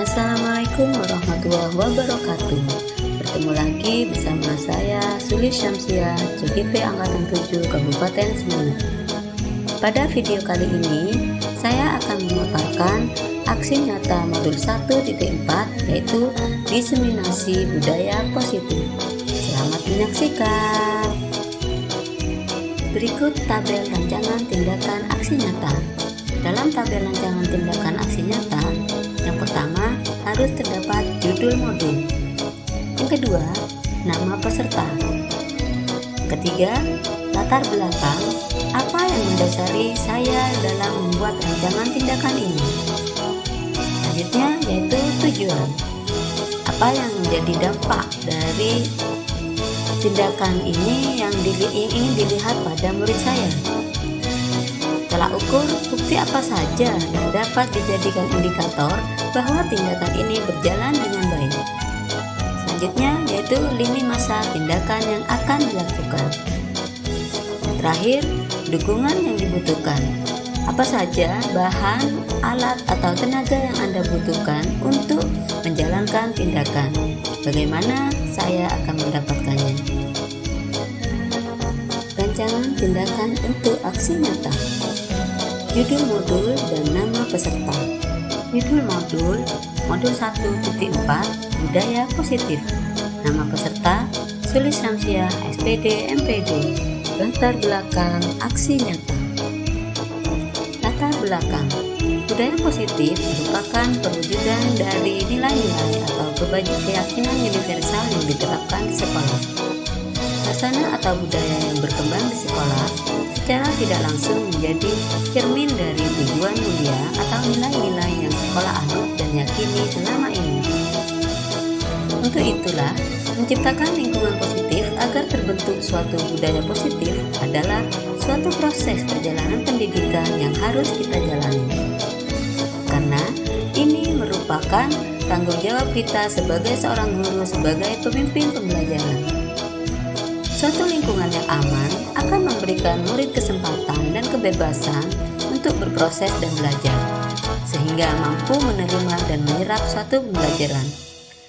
Assalamualaikum warahmatullahi wabarakatuh. Bertemu lagi bersama saya Suli Syamsiah, CGP Angkatan 7 Kabupaten Sumeneb. Pada video kali ini saya akan memaparkan aksi nyata modul 1.4 yaitu diseminasi budaya positif. Selamat menyaksikan. Berikut tabel rancangan tindakan aksi nyata. Dalam tabel rancangan tindakan aksi nyata, yang pertama harus terdapat judul modul. Yang kedua, nama peserta. Ketiga, latar belakang apa yang mendasari saya dalam membuat rancangan tindakan ini. Selanjutnya yaitu tujuan. Apa yang menjadi dampak dari tindakan ini yang ingin dilihat pada murid saya. Tolak ukur bukti apa saja yang dapat dijadikan indikator bahwa tindakan ini berjalan dengan baik. Selanjutnya yaitu lini masa tindakan yang akan dilakukan. Terakhir, dukungan yang dibutuhkan. Apa saja bahan, alat, atau tenaga yang Anda butuhkan untuk menjalankan tindakan. Bagaimana saya akan mendapatkannya? Rancangan tindakan untuk aksi nyata. Judul modul dan nama peserta. Judul modul 1.4 Budaya Positif. Nama peserta Suli Syamsiah, SPD, MPD. Latar belakang aksi nyata. Latar belakang. Budaya positif merupakan perwujudan dari nilai-nilai atau keyakinan universal yang diterapkan di sekolah. Suasana atau budaya yang berkembang di sekolah secara tidak langsung menjadi cermin dari tujuan mulia atau nilai-nilai yang sekolah anut dan yakini selama ini. Untuk itulah, menciptakan lingkungan positif agar terbentuk suatu budaya positif adalah suatu proses perjalanan pendidikan yang harus kita jalani. Karena ini merupakan tanggung jawab kita sebagai seorang guru, sebagai pemimpin pembelajaran. Suatu lingkungan yang aman akan memberikan murid kesempatan dan kebebasan untuk berproses dan belajar, sehingga mampu menerima dan menyerap suatu pembelajaran.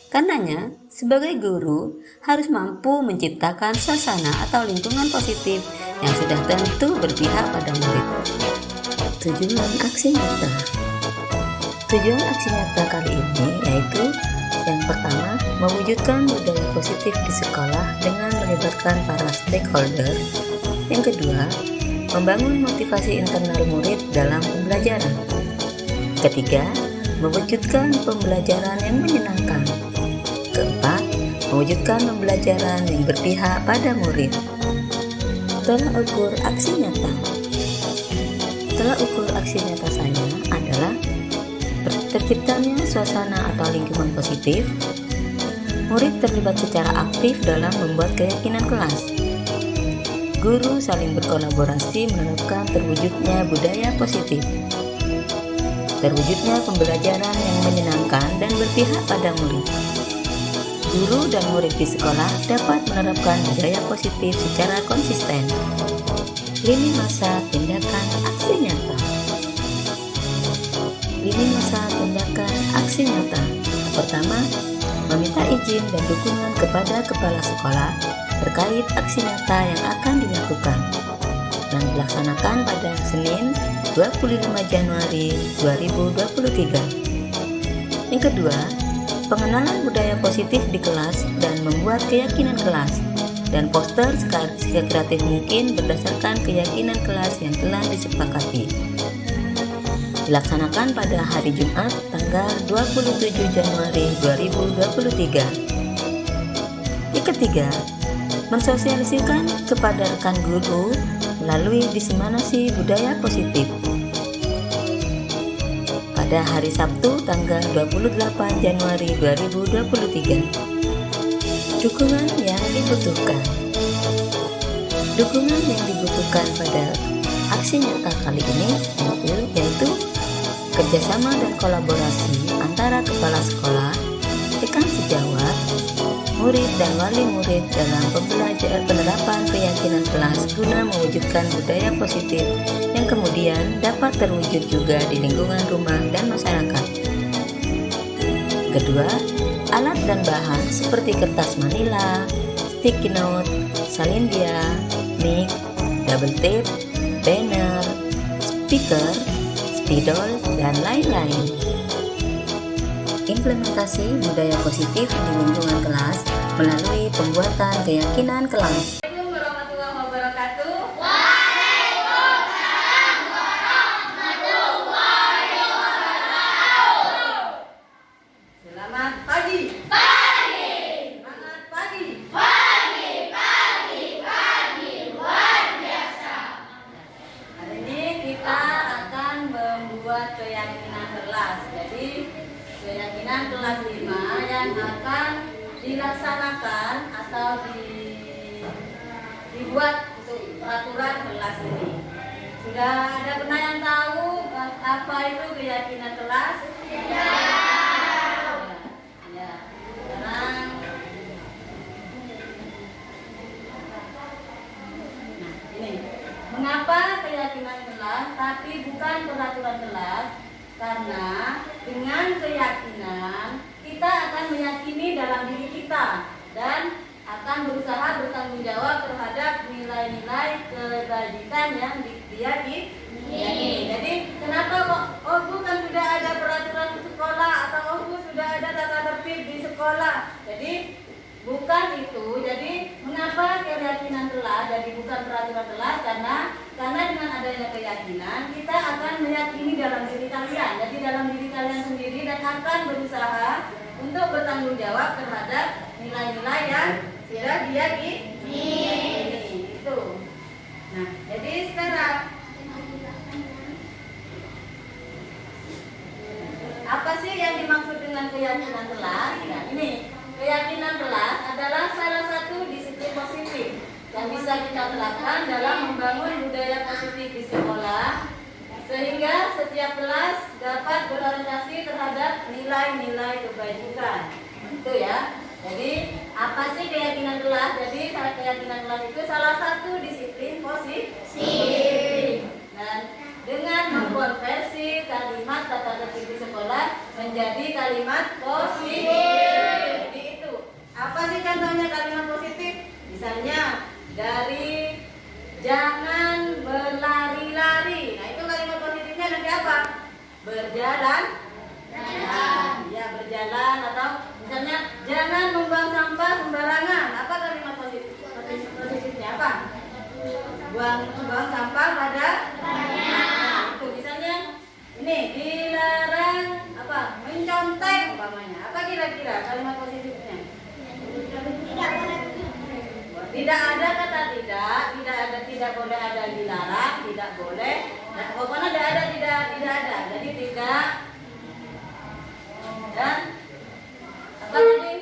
Karenanya, sebagai guru harus mampu menciptakan suasana atau lingkungan positif yang sudah tentu berpihak pada murid. Tujuan aksi nyata. Tujuan aksi nyata kali ini yaitu yang pertama, mewujudkan budaya positif di sekolah dengan melibatkan para stakeholder. Yang kedua, membangun motivasi internal murid dalam pembelajaran. Ketiga, mewujudkan pembelajaran yang menyenangkan. Keempat, mewujudkan pembelajaran yang berpihak pada murid. Tolak ukur aksi nyata. Tolak ukur aksi nyata saya adalah terciptanya suasana atau lingkungan positif, murid terlibat secara aktif dalam membuat keyakinan kelas, guru saling berkolaborasi menerapkan terwujudnya budaya positif, terwujudnya pembelajaran yang menyenangkan dan berpihak pada murid. Guru dan murid di sekolah dapat menerapkan budaya positif secara konsisten. Lini masa tindakan aksi nyata. Lini masa tindakan aksi nyata. Pertama, meminta izin dan dukungan kepada kepala sekolah terkait aksi nyata yang akan dilakukan dan dilaksanakan pada Senin 25 Januari 2023. Yang kedua, pengenalan budaya positif di kelas dan membuat keyakinan kelas dan poster sekreatif mungkin berdasarkan keyakinan kelas yang telah disepakati. Dilaksanakan pada hari Jumat tanggal 27 Januari 2023. Yang ketiga, mensosialisasikan kepada rekan guru melalui diseminasi budaya positif. Pada hari Sabtu tanggal 28 Januari 2023. Dukungan yang dibutuhkan. Dukungan yang dibutuhkan pada aksi nyata kali ini yaitu kerjasama dan kolaborasi antara kepala sekolah, rekan sejawat, murid dan wali murid dalam penerapan keyakinan kelas guna mewujudkan budaya positif yang kemudian dapat terwujud juga di lingkungan rumah dan masyarakat. Kedua, alat dan bahan seperti kertas manila, sticky note, salin dia, mic, double tape, banner, speaker, spidol, dan lain-lain. Implementasi budaya positif di lingkungan kelas melalui pembuatan keyakinan kelas. Assalamualaikum warahmatullahi wabarakatuh. Waalaikumsalam warahmatullahi wabarakatuh. Selamat pagi. Pagi. Semangat pagi. Pagi, pagi, pagi, luar biasa. Hari ini kita akan membuat keyakinan kelas. Jadi keyakinan kelas 5 yang akan dilaksanakan atau dibuat untuk peraturan kelas ini. Sudah ada pernah yang tahu apa itu keyakinan kelas? Ya. Sekarang ini. Mengapa keyakinan kelas tapi bukan peraturan kelas? Karena dengan keyakinan kita akan meyakini dalam diri kita dan akan berusaha bertanggung jawab terhadap nilai-nilai kebajikan yang diyakini. Jadi kenapa kok bukan sudah ada peraturan sekolah atau sudah ada tata tertib di sekolah. Jadi bukan itu. Jadi mengapa keyakinan kelas jadi bukan peraturan kelas? Karena dengan adanya keyakinan kita akan meyakini dalam diri kalian. Jadi dalam diri kalian sendiri dan akan berusaha untuk bertanggung jawab terhadap nilai-nilai yang sudah diyakini. Itu. Nah, jadi sekarang apa sih yang dimaksud dengan keyakinan kelas? Nah, ini keyakinan kelas adalah salah satu disiplin positif yang bisa kita terapkan dalam membangun budaya positif di sekolah sehingga setiap kelas dapat berorientasi terhadap nilai-nilai kebajikan. Itu ya. Jadi apa sih keyakinan kelas? Jadi keyakinan kelas itu salah satu disiplin positif. Dan dengan mengkonversi kalimat tata tertib di sekolah menjadi kalimat positif. Jadi itu. Apa sih contohnya kalimat positif? Misalnya dari jangan berlari-lari. Nah, itu kalimat positifnya nanti apa? Berjalan. Ya, berjalan. Atau misalnya jangan membuang sampah sembarangan. Apa kalimat positifnya apa? Buang sampah pada itu misalnya ini dilarang apa? Mencontek umpamanya. Apa kira-kira kalimat positifnya? Tidak ada kata tidak boleh ada dilarang, tidak boleh. Nah, pokoknya tidak ada. Jadi tidak dan apa tadi?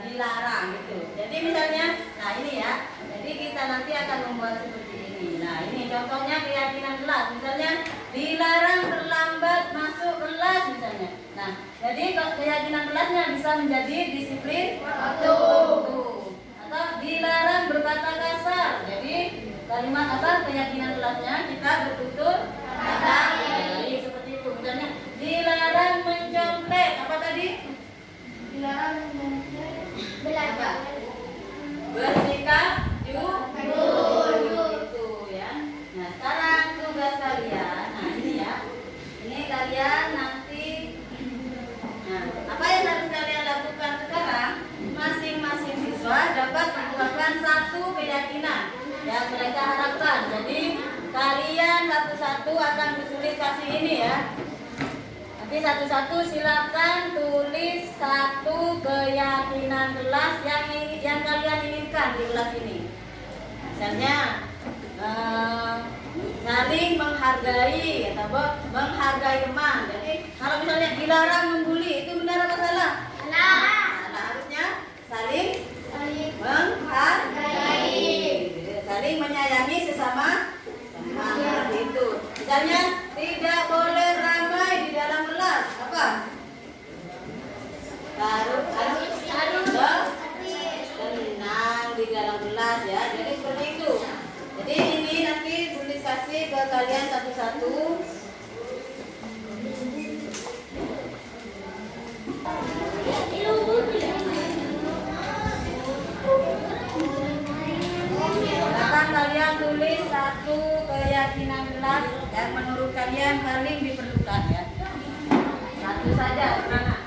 Dilarang gitu. Jadi misalnya, nah ini ya. Jadi kita nanti akan membuat seperti ini. Nah, ini contohnya keyakinan kelas. Misalnya dilarang terlambat masuk kelas misalnya. Nah, jadi keyakinan kelasnya bisa menjadi disiplin waktu. Atau dilarang berkata kasar. Jadi kalimat apa keyakinan kelasnya kita bertutur kata. Jadi seperti itu. Misalnya dilarang mencontek. Apa tadi? Dilarang belajar. Bersikap jujur. Itu ya. Nah, sekarang tugas kalian. Nah, ini ya. Ini kalian nanti. Nah, apa yang harus kalian lakukan sekarang? Masing-masing siswa dapat melakukan satu keyakinan yang mereka harapkan. Jadi kalian satu-satu akan ditulis kasih ini ya. Nanti satu-satu silakan tulis satu keyakinan kelas yang kalian inginkan di kelas ini. Misalnya saling menghargai atau menghargai teman. Jadi kalau misalnya dilarang membuli itu benar apa salah? Salah. Harusnya saling menghargai, saling menyayangi sesama itu. Misalnya tidak boleh ramai di dalam satu keyakinan kelas yang menurut kalian paling diperlukan ya. Satu saja, mana?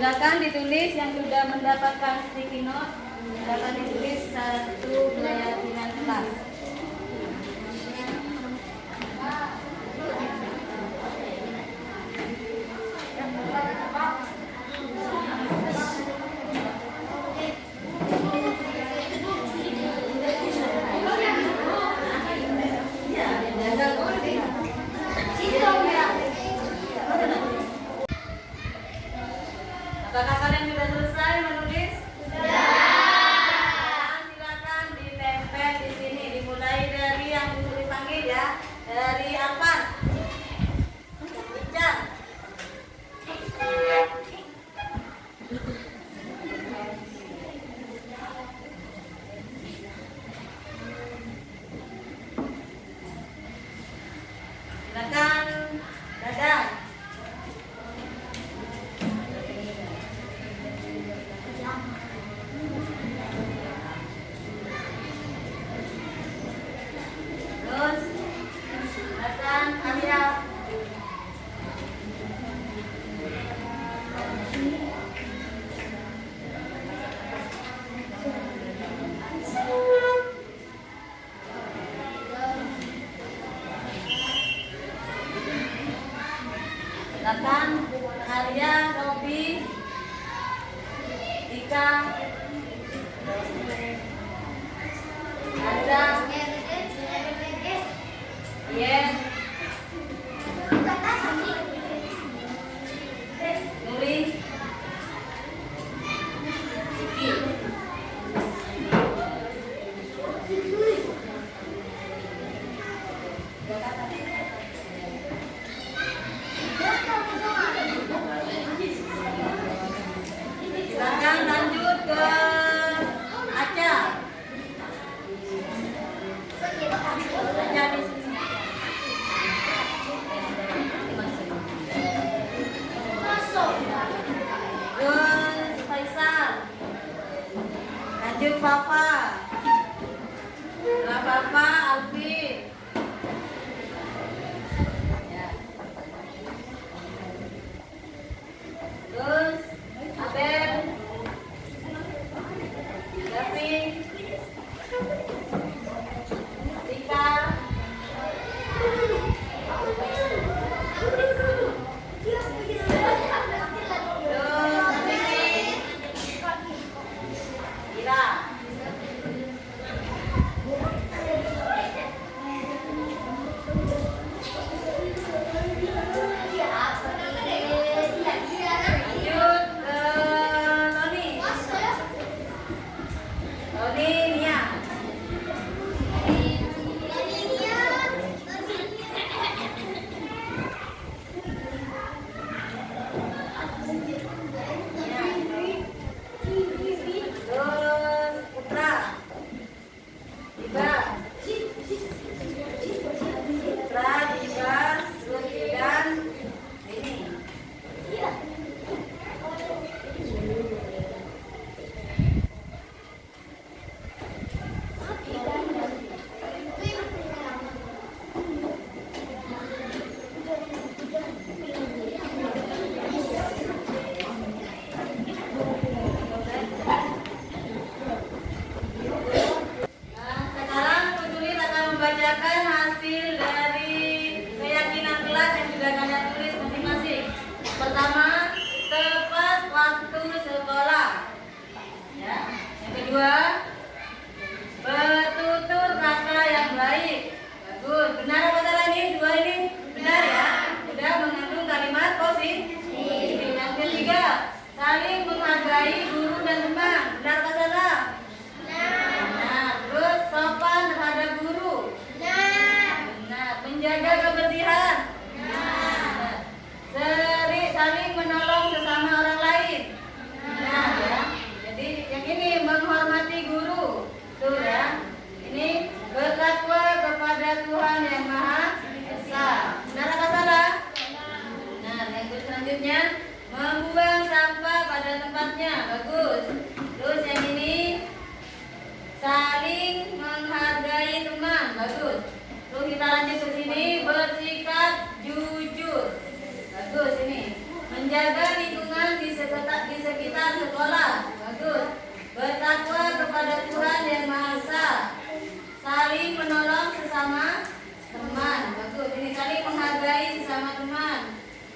Silakan ditulis yang sudah mendapatkan sticky note. Silakan ditulis satu keyakinan kelas. Apakah kalian sudah selesai menulis? Silakan ditempel di sini. Dimulai dari yang disuruh dipanggil ya. Dari Alvan. Ican. Silakan Dadang. Terus silakan Alia. Silakan Arya, Robi, Ika, Ada, Yen, Nuri, Iki. Silakan lanjut ke Aca. Aca di sini. Terus Faisal. Lanjut Papa. Setelah Papa Alfi. Ya. Terus Abel. David. Rika. Terus Vicky. Ira. Lanjut ke Tony. Tony Nia. Terus Putra. Diba. Putra, Diba, terus dan ini. Nah, sekarang Bu Sulit akan membacakan hasil dari keyakinan kelas yang sudah kalian tulis masing-masing. Pertama, tepat waktu sekolah. Ya. Yang kedua, bertutur kata yang baik. Bagus. Benar apa salah ini? Dua ini benar ya. Sudah mengandung kalimat positif. saling menghargai teman. Bagus. Terus kita lanjut ke sini, bersikap jujur. Bagus ini. Menjaga lingkungan di sekitar sekolah. Bagus. Bertakwa kepada Tuhan yang Maha Esa. Saling menolong sesama teman. Bagus. Ini saling menghargai sesama teman.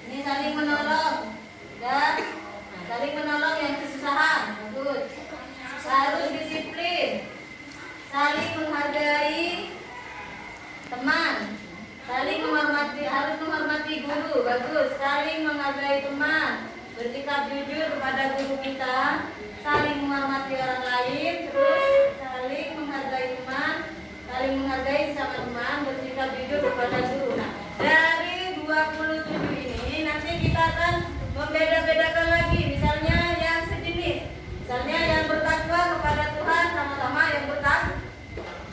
Ini saling menolong dan saling menolong yang kesusahan. Bagus. Harus disiplin. Saling menghargai teman. Saling menghormati, harus menghormati guru. Bagus. Saling menghargai teman. Bersikap jujur kepada guru kita. Saling menghormati orang lain. Terus saling menghargai teman. Saling menghargai sesama teman. Bersikap jujur kepada guru. Nah, dari 27 ini nanti kita akan membeda-bedakan lagi. Misalnya yang sejenis. Misalnya yang bertakwa kepada Tuhan sama-sama yang bertakwa.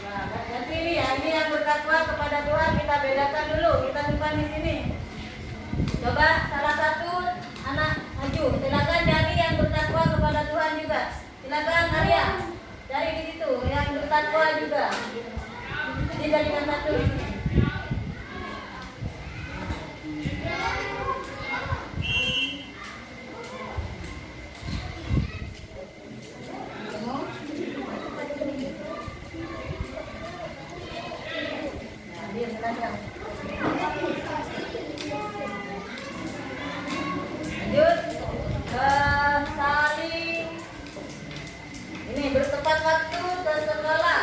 Nah, nanti ini ya, ini yang bertakwa kepada Tuhan kita bedakan dulu. Kita simpan di sini. Coba salah satu anak maju. Silakan cari yang bertakwa kepada Tuhan juga. Silakan Arya. Cari di situ yang bertakwa juga. Jadi jadikan satu di sini. Lanjut saling ini bertepat waktu ke sekolah.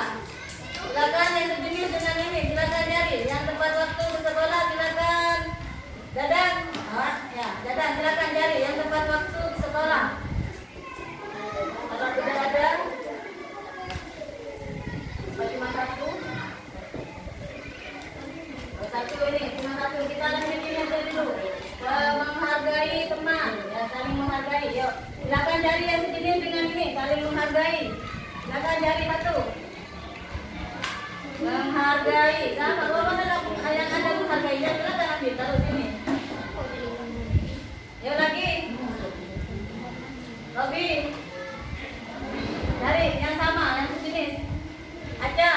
Silakan yang sejenis dengan ini, silakan cari yang tepat waktu ke sekolah. Silakan Dadang, ya Dadang, silakan cari yang tepat waktu ke sekolah. Kalau tidak ada, cuma satu. Satu ini, cuma satu. Kita lanjutin yang tadi dulu. Menghargai teman, ya saling menghargai. Yuk, silakan cari yang sejenis dengan ini, saling menghargai. Silakan cari satu. Menghargai. Nah, kalau ada yang ada menghargainya, silakan ambil taruh sini. Yuk lagi. Robi. Cari yang sama, yang sejenis. Aca.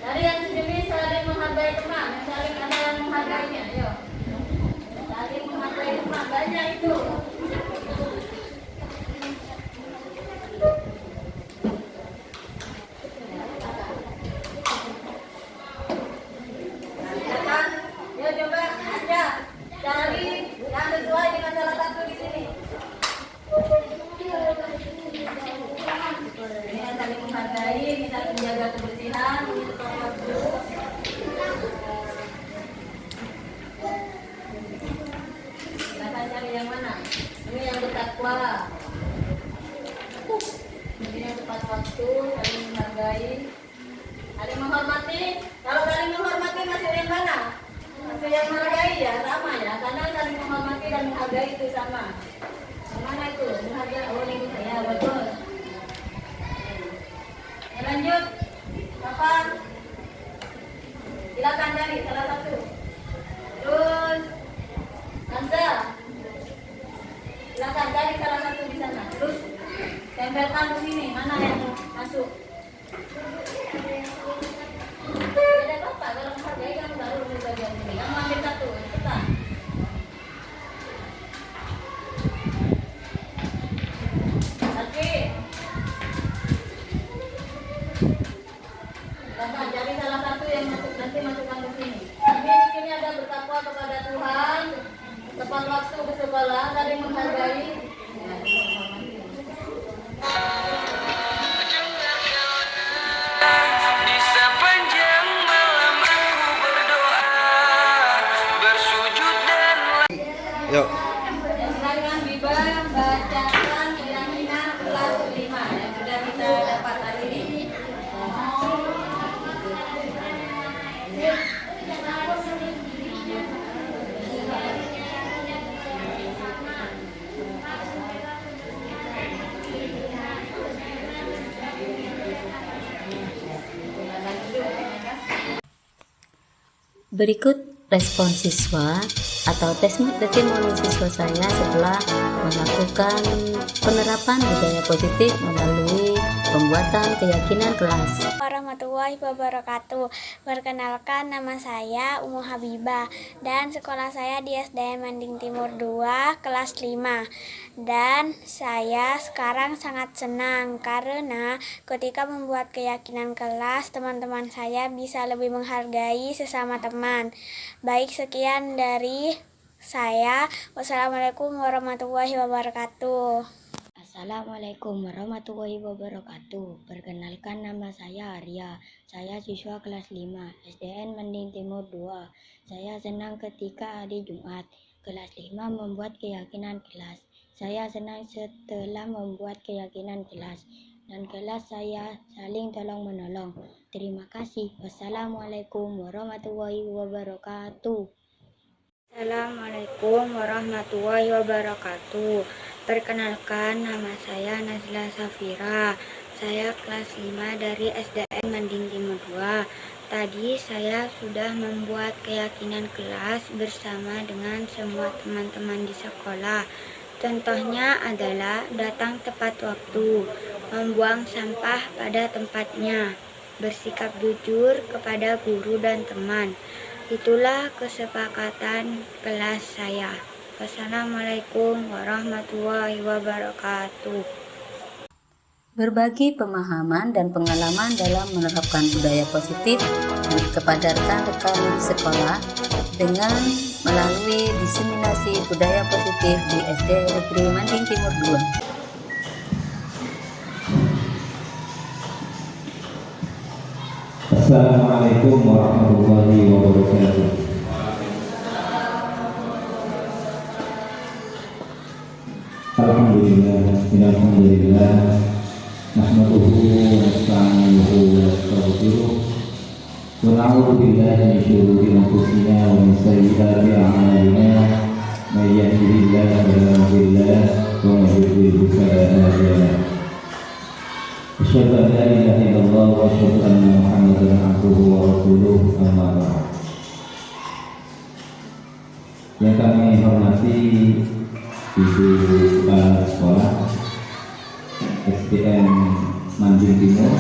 Dari yang sejenis saling menghargai teman, yang saling ada yang menghargainya, ayo. Saling menghargai teman, banyak itu. Silakan, ya coba aja cari yang sesuai dengan salah satu di sini. Ini yang saling menghargai, ini saling menjaga kebersihan, ini tepat waktu. Silakan cari yang mana? Ini yang bertakwa. Ini yang tepat waktu, saling menghargai, saling menghormati. Kalau saling menghormati masih yang mana? Masih yang menghargai ya, sama ya. Karena saling menghormati dan menghargai itu sama. Yang mana itu? Menghargai. Oh ini ya betul. Ya, lanjut. Kapan? Silakan cari salah satu. Terus Anda silakan cari salah satu di sana. Terus tempelkan di sini mana yang masuk. Tidak apa-apa kalau menghargai kamu taruh di bagian sini. Kamu ambil satu, cepat. Oke. Silakan cari salah satu yang masuk, nanti masukkan ke sini. Ini di sini ada bertakwa kepada Tuhan, tepat waktu ke sekolah, saling menghargai. Di sepanjang malam aku berdoa, bersujud dan Yuk. Ya, silakan Biba bacakan keyakinan kelas 5 yang sudah kita dapat hari ini. Berikut respon siswa atau testimoni siswa saya setelah melakukan penerapan budaya positif melalui pembuatan keyakinan kelas. Warahmatullahi wabarakatuh. Perkenalkan, nama saya Umu Habibah dan sekolah saya di SDN Manding Timur 2 kelas 5. Dan saya sekarang sangat senang karena ketika membuat keyakinan kelas, teman-teman saya bisa lebih menghargai sesama teman. Baik, sekian dari saya. Wassalamualaikum warahmatullahi wabarakatuh. Assalamualaikum warahmatullahi wabarakatuh. Perkenalkan, nama saya Arya. Saya siswa kelas 5 SDN Mending Timur 2. Saya senang ketika hari Jumat kelas 5 membuat keyakinan kelas. Saya senang setelah membuat keyakinan kelas dan kelas saya saling tolong-menolong. Terima kasih. Wassalamualaikum warahmatullahi wabarakatuh. Assalamualaikum warahmatullahi wabarakatuh. Perkenalkan, nama saya Nazla Safira. Saya kelas 5 dari SDN Manding Timur 2. Tadi saya sudah membuat keyakinan kelas bersama dengan semua teman-teman di sekolah. Contohnya adalah datang tepat waktu, membuang sampah pada tempatnya, bersikap jujur kepada guru dan teman. Itulah kesepakatan kelas saya. Wassalamualaikum warahmatullahi wabarakatuh. Berbagi pemahaman dan pengalaman dalam menerapkan budaya positif kepada rekan-rekan di sekolah dengan melalui diseminasi budaya positif di SD Negeri Manding Timur 2. Assalamualaikum warahmatullahi wabarakatuh. Alhamdulillah, nahmaduhu wa nasta'inuhu wa nastaghfiruh wa na'udzu billahi min shururi anfusina wa min sayyiati a'malina may yahdihillahu fala mudilla lahu wa may yudlil fala hadiya lahu. Asyhadu an la ilaha illallah wa asyhadu anna Muhammadan abduhu wa rasuluh, amma ba'd. Yang kami hormati Ibu Kepala Sekolah SDN Manding Timur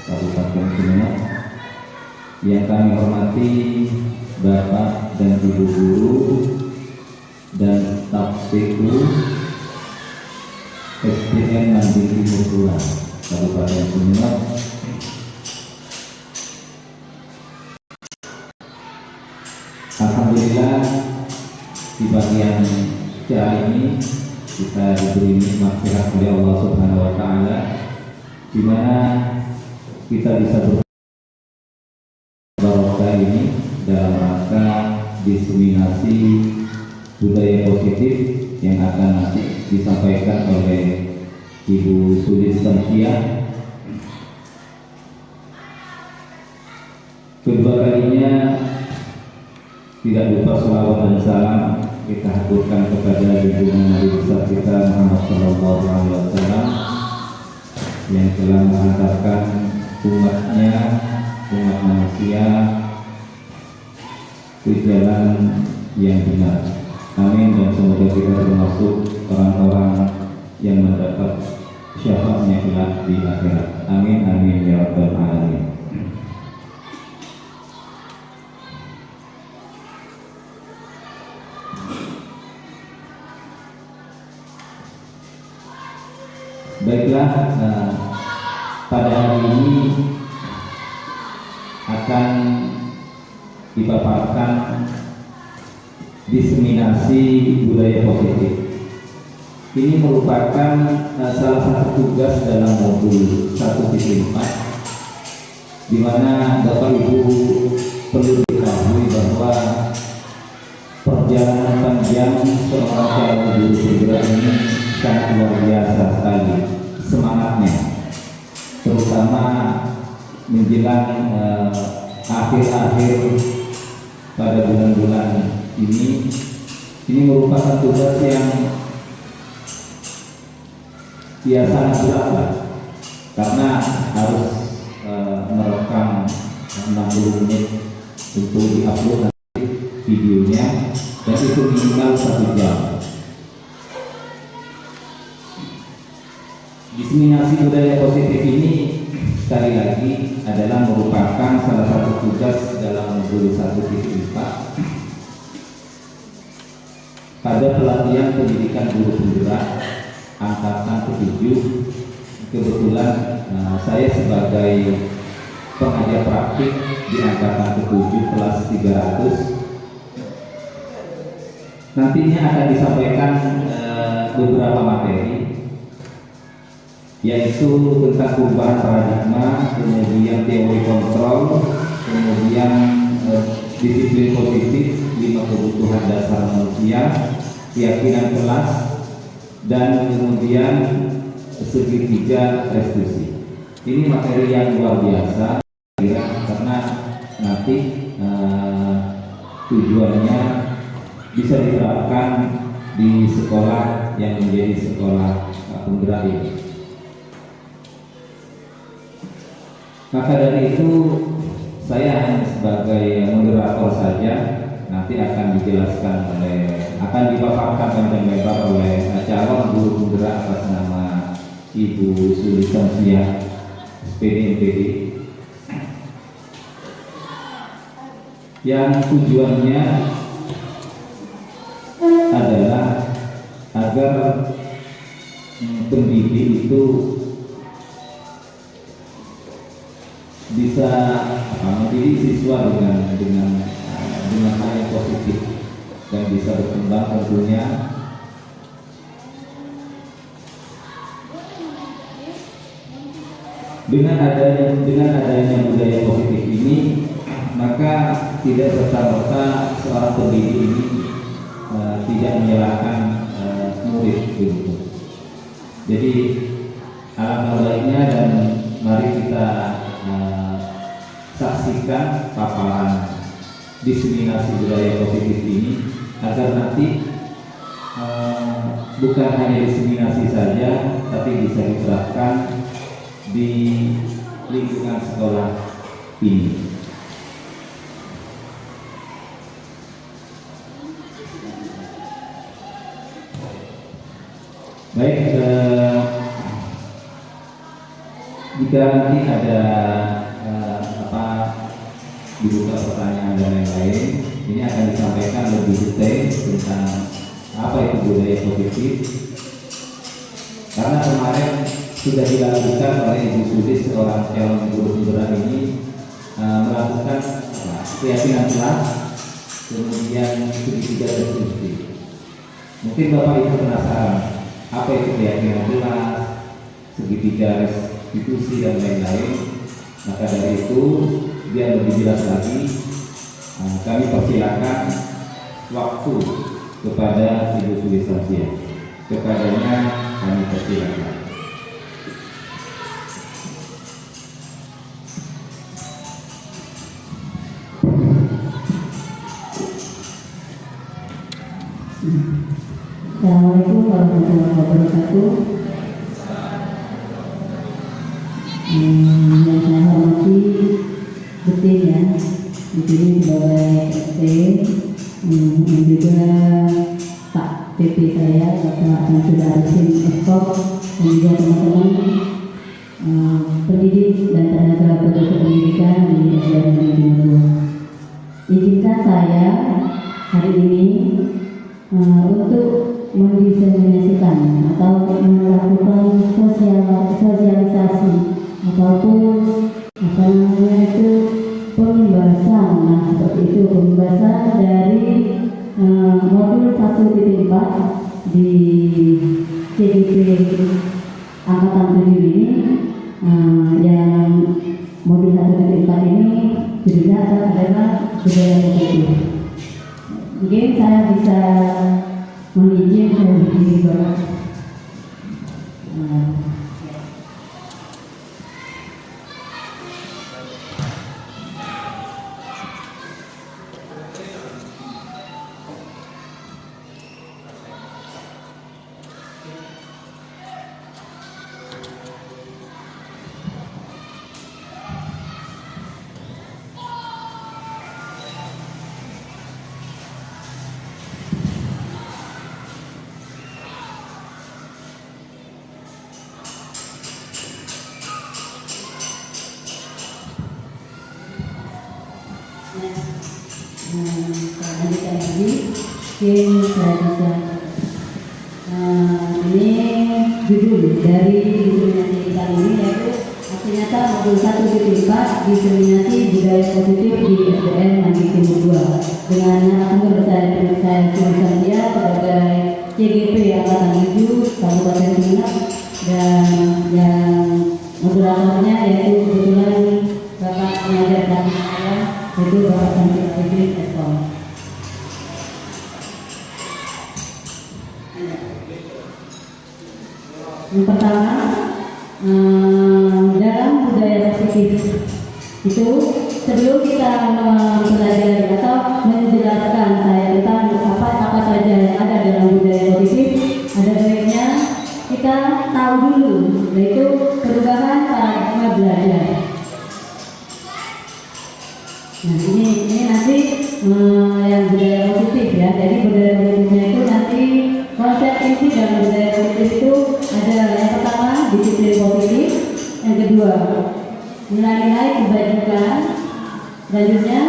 Kabupaten Sumeneb, yang kami hormati Bapak dan Ibu Guru dan staf TU SDN Manding Timur 2 Kabupaten Sumeneb. Alhamdulillah, di bagian hari ini kita diberi nikmat sehat oleh Allah Subhanahu wa taala, di mana kita bisa berbarokah ini dalam rangka diseminasi budaya positif yang akan nanti disampaikan oleh Ibu Sulistansia. Kedua kalinya tidak lupa sholawat dan salam kita haturkan kepada junjungan Nabi besar kita Muhammad Shallallahu Alaihi Wasallam yang telah mengantarkan umat manusia ke jalan yang benar. Amin, dan semoga kita termasuk orang-orang yang mendapat syafaatnya kelak di akhirat. Amin, amin ya rabbal alamin. Baiklah, pada hari ini akan dipaparkan diseminasi budaya positif. Ini merupakan salah satu tugas dalam modul 1.4, di mana Bapak Ibu perlu diketahui bahwa perjalanan panjang seorang calon guru bergerak ini sangat luar biasa sekali semangatnya, terutama menjelang akhir-akhir pada bulan-bulan ini merupakan tugas yang sangat berat, karena harus merekam 60 menit untuk diupload nanti videonya, dan itu minimal 1 jam. Di Diseminasi budaya positif ini sekali lagi adalah merupakan salah satu tugas dalam modul 1.4 pada pelatihan pendidikan guru penggerak angkatan ke-7. Kebetulan saya sebagai pengajar praktik di angkatan ke-7 kelas 300 nantinya akan disampaikan beberapa materi, yaitu tentang perubahan paradigma, kemudian teori kontrol, kemudian disiplin positif, 5 kebutuhan dasar manusia, keyakinan kelas, dan kemudian segitiga restitusi. Ini materi yang luar biasa karena nanti tujuannya bisa diterapkan di sekolah yang menjadi sekolah penggerak ini. Maka dari itu saya hanya sebagai moderator saja, nanti akan dipaparkan panjang lebar oleh calon guru penggerak atas nama Ibu Sulisansia SPD MPD, yang tujuannya adalah agar pendidik itu bisa mendidik siswa dengan hal yang positif dan bisa berkembang tentunya. Dengan adanya budaya positif ini, maka tidak serta-merta seorang pendidik ini tidak menyalahkan murid begitu. Jadi alangkah baiknya dan mari kita saksikan paparan diseminasi budaya positif ini agar nanti bukan hanya diseminasi saja, tapi bisa diterapkan di lingkungan sekolah ini. Baik, jika nanti ada dibuka pertanyaan dan lain-lain, ini akan disampaikan lebih detail tentang apa itu budaya positif. Karena kemarin sudah dilakukan oleh Ibu Sudi, seorang calon guru penggerak ini melakukan keyakinan kelas, kemudian segitiga restitusi. Mungkin Bapak Ibu penasaran apa itu keyakinan kelas, segitiga restitusi dan lain-lain. Maka dari itu biar lebih jelas lagi, kami persilakan waktu kepada Ibu Sulisansia. Kepadanya kami persilakan. Assalamualaikum warahmatullahi wabarakatuh. Yang saya hormati Betin ya, di sini sebagai RT, dan juga Pak PP saya, Bapak Samsul Arifin Eskop, dan juga teman-teman pendidik dan tenaga pendidikan di SDN Timur. Izinkan saya hari ini untuk mendiseminasikan atau melakukan sosialisasi ataupun apa namanya itu pembahasan, seperti itu, pembahasan dari modul 1.4 di CGP angkatan 7 ini, yang modul 1.4 ini judulnya adalah budaya positif. Mungkin saya bisa mengizin saya berdiri Bapak. Saya lanjutkan lagi. Mungkin saya bisa. Ini judul dari diskriminasi kali ini yaitu aksi nyata modul 1.4 diskriminasi budaya positif di SDN Mandiri Timur 2 dengan narasumber saya Santia sebagai CGP Angkatan 7 Kabupaten Sumeneb dan yang moderatornya yaitu kebetulan Bapak pengajar dan saya yaitu Bapak Santi Idris Eskom. Yang pertama, dalam budaya positif itu sebelum kita mempelajari atau menjelaskan saya tentang apa saja yang ada dalam budaya positif, ada baiknya kita tahu dulu yaitu perubahan paradigma belajar. Nah ini nanti yang budaya positif ya. Jadi budaya positifnya itu nanti konsep inti dalam budaya positif itu ada yang pertama disiplin positif, yang kedua nilai-nilai kebajikan, selanjutnya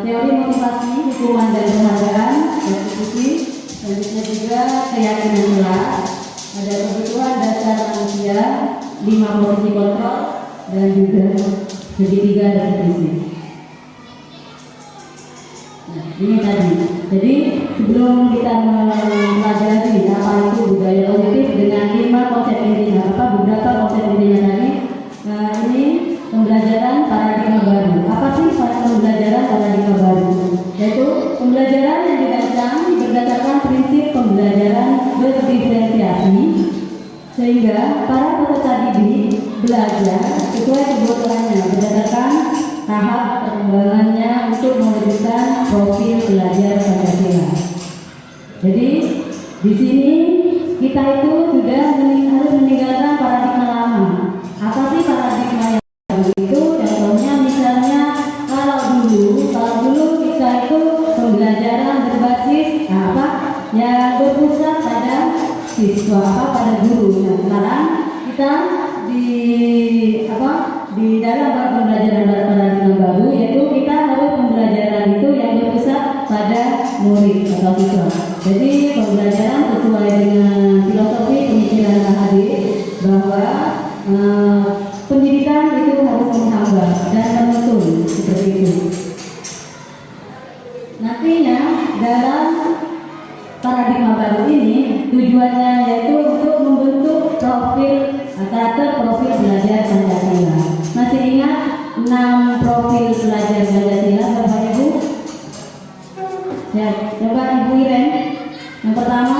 teori motivasi, hukuman dan penghargaan, restitusi, selanjutnya juga keyakinan kelas, ada kebutuhan dasar manusia, 5 posisi kontrol, dan juga segitiga restitusi. Nah, ini tadi. Jadi sebelum kita mempelajari apa itu budaya positif dengan 5 konsep intinya, beberapa konsep intinya tadi, ini pembelajaran paradigma baru. Apa sih pembelajaran paradigma baru? Yaitu pembelajaran yang dirancang berdasarkan prinsip pembelajaran berdiferensiasi sehingga para peserta didik belajar sesuai kebutuhannya berdasarkan tahap perkembangannya untuk mewujudkan profil belajar Pancasila. Jadi di sini kita itu sudah harus meninggalkan paradigma lama. Apa sih paradigma yang baru itu? Contohnya misalnya kalau dulu kita itu pembelajaran berbasis yang berpusat pada siswa pada guru. Nah, sekarang kita di dalam pembelajaran paradigma baru yaitu kita harus pembelajaran itu yang berpusat pada murid atau siswa. Jadi pembelajaran sesuai dengan filosofi pemikiran Mahathir bahwa pendidikan itu harus menghamba dan menuntun seperti itu. Nantinya dalam paradigma baru ini tujuannya yaitu untuk membentuk karakter profil belajar Pancasila. Masih ingat 6 profil belajar Pancasila Bapak Ibu? Ya, coba Ibu Iren. Yang pertama,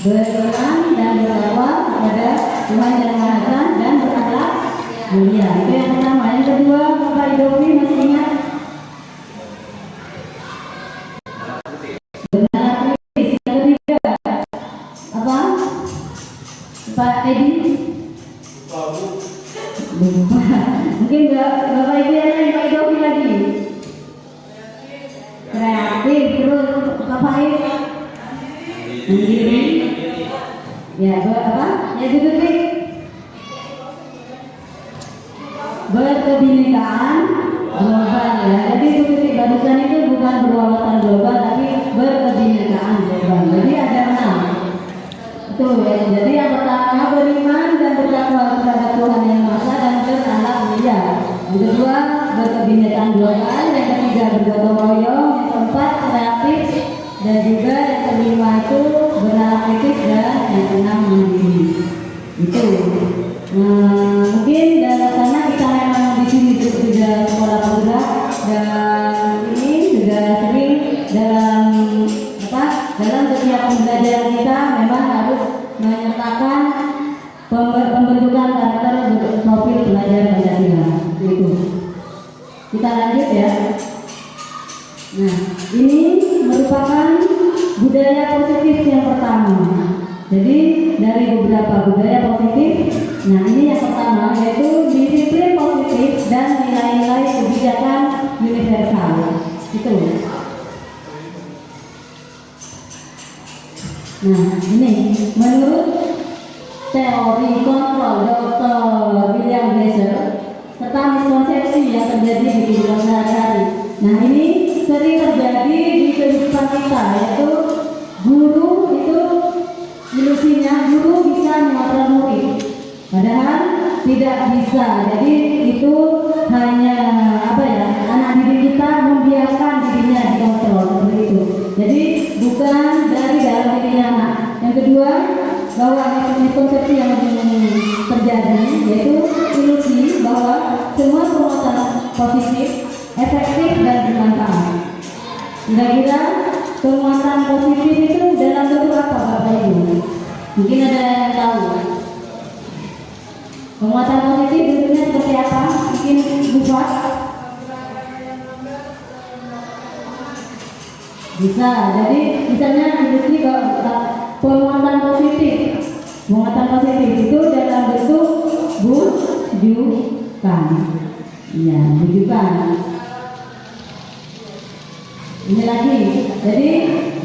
beriman dan bertakwa kepada Tuhan Yang Maha Esa dan berakhlak mulia. Itu yang pertama. Yang kedua, Bapak Ibu masih ingat? Yang ketiga, apa? Pak Edi? Lupa. Mungkin Bapak Ibu yang lain, Pak Ibu lagi. Kreatif, terus Bapak Ibu mandiri. Ya, Ya itu berkebinekaan global ya. Jadi titik barusan itu bukan berwawasan global tapi berkebinekaan global. Jadi ada 6. Itu ya. Jadi yang pertama beriman dan bertakwa kepada Tuhan Yang Maha Esa dan berakhlak mulia. Yang kedua berkebinekaan global. Yang ketiga bergotong royong. Yang keempat kreatif. Dan juga yang kelima itu bernalar kritis dan yang keenam mandiri. Itu. Mungkin karena kita memang di sini sudah sekolah penggerak dan ini sudah sering dalam setiap pembelajaran kita memang harus menyertakan pembentukan karakter profil belajar Pancasila. Itu. Kita lanjut ya. Nah, ini merupakan budaya positif yang pertama. Jadi dari beberapa budaya positif, nah ini yang pertama yaitu disiplin positif dan nilai-nilai kebijakan universal. Itu. Nah ini menurut teori kontrol Dr. William Glasser serta miskonsepsi yang terjadi Padahal tidak bisa. Jadi itu hanya anak didik kita membiarkan dirinya dikontrol seperti itu. Jadi bukan dari dalam dirinya anak. Yang kedua, bahwa miskonsepsi yang terjadi yaitu ilusi bahwa semua penguatan positif efektif dan bermanfaat. Kira-kira penguatan positif itu dalam bentuk apa Bapak Ibu? Mungkin ada yang tahu. Penguatan positif bentuknya seperti apa? Mungkin Bupat bisa. Jadi misalnya industri penguatan positif itu dalam bentuk bujukan. Ya, bujukan. Ini lagi. Jadi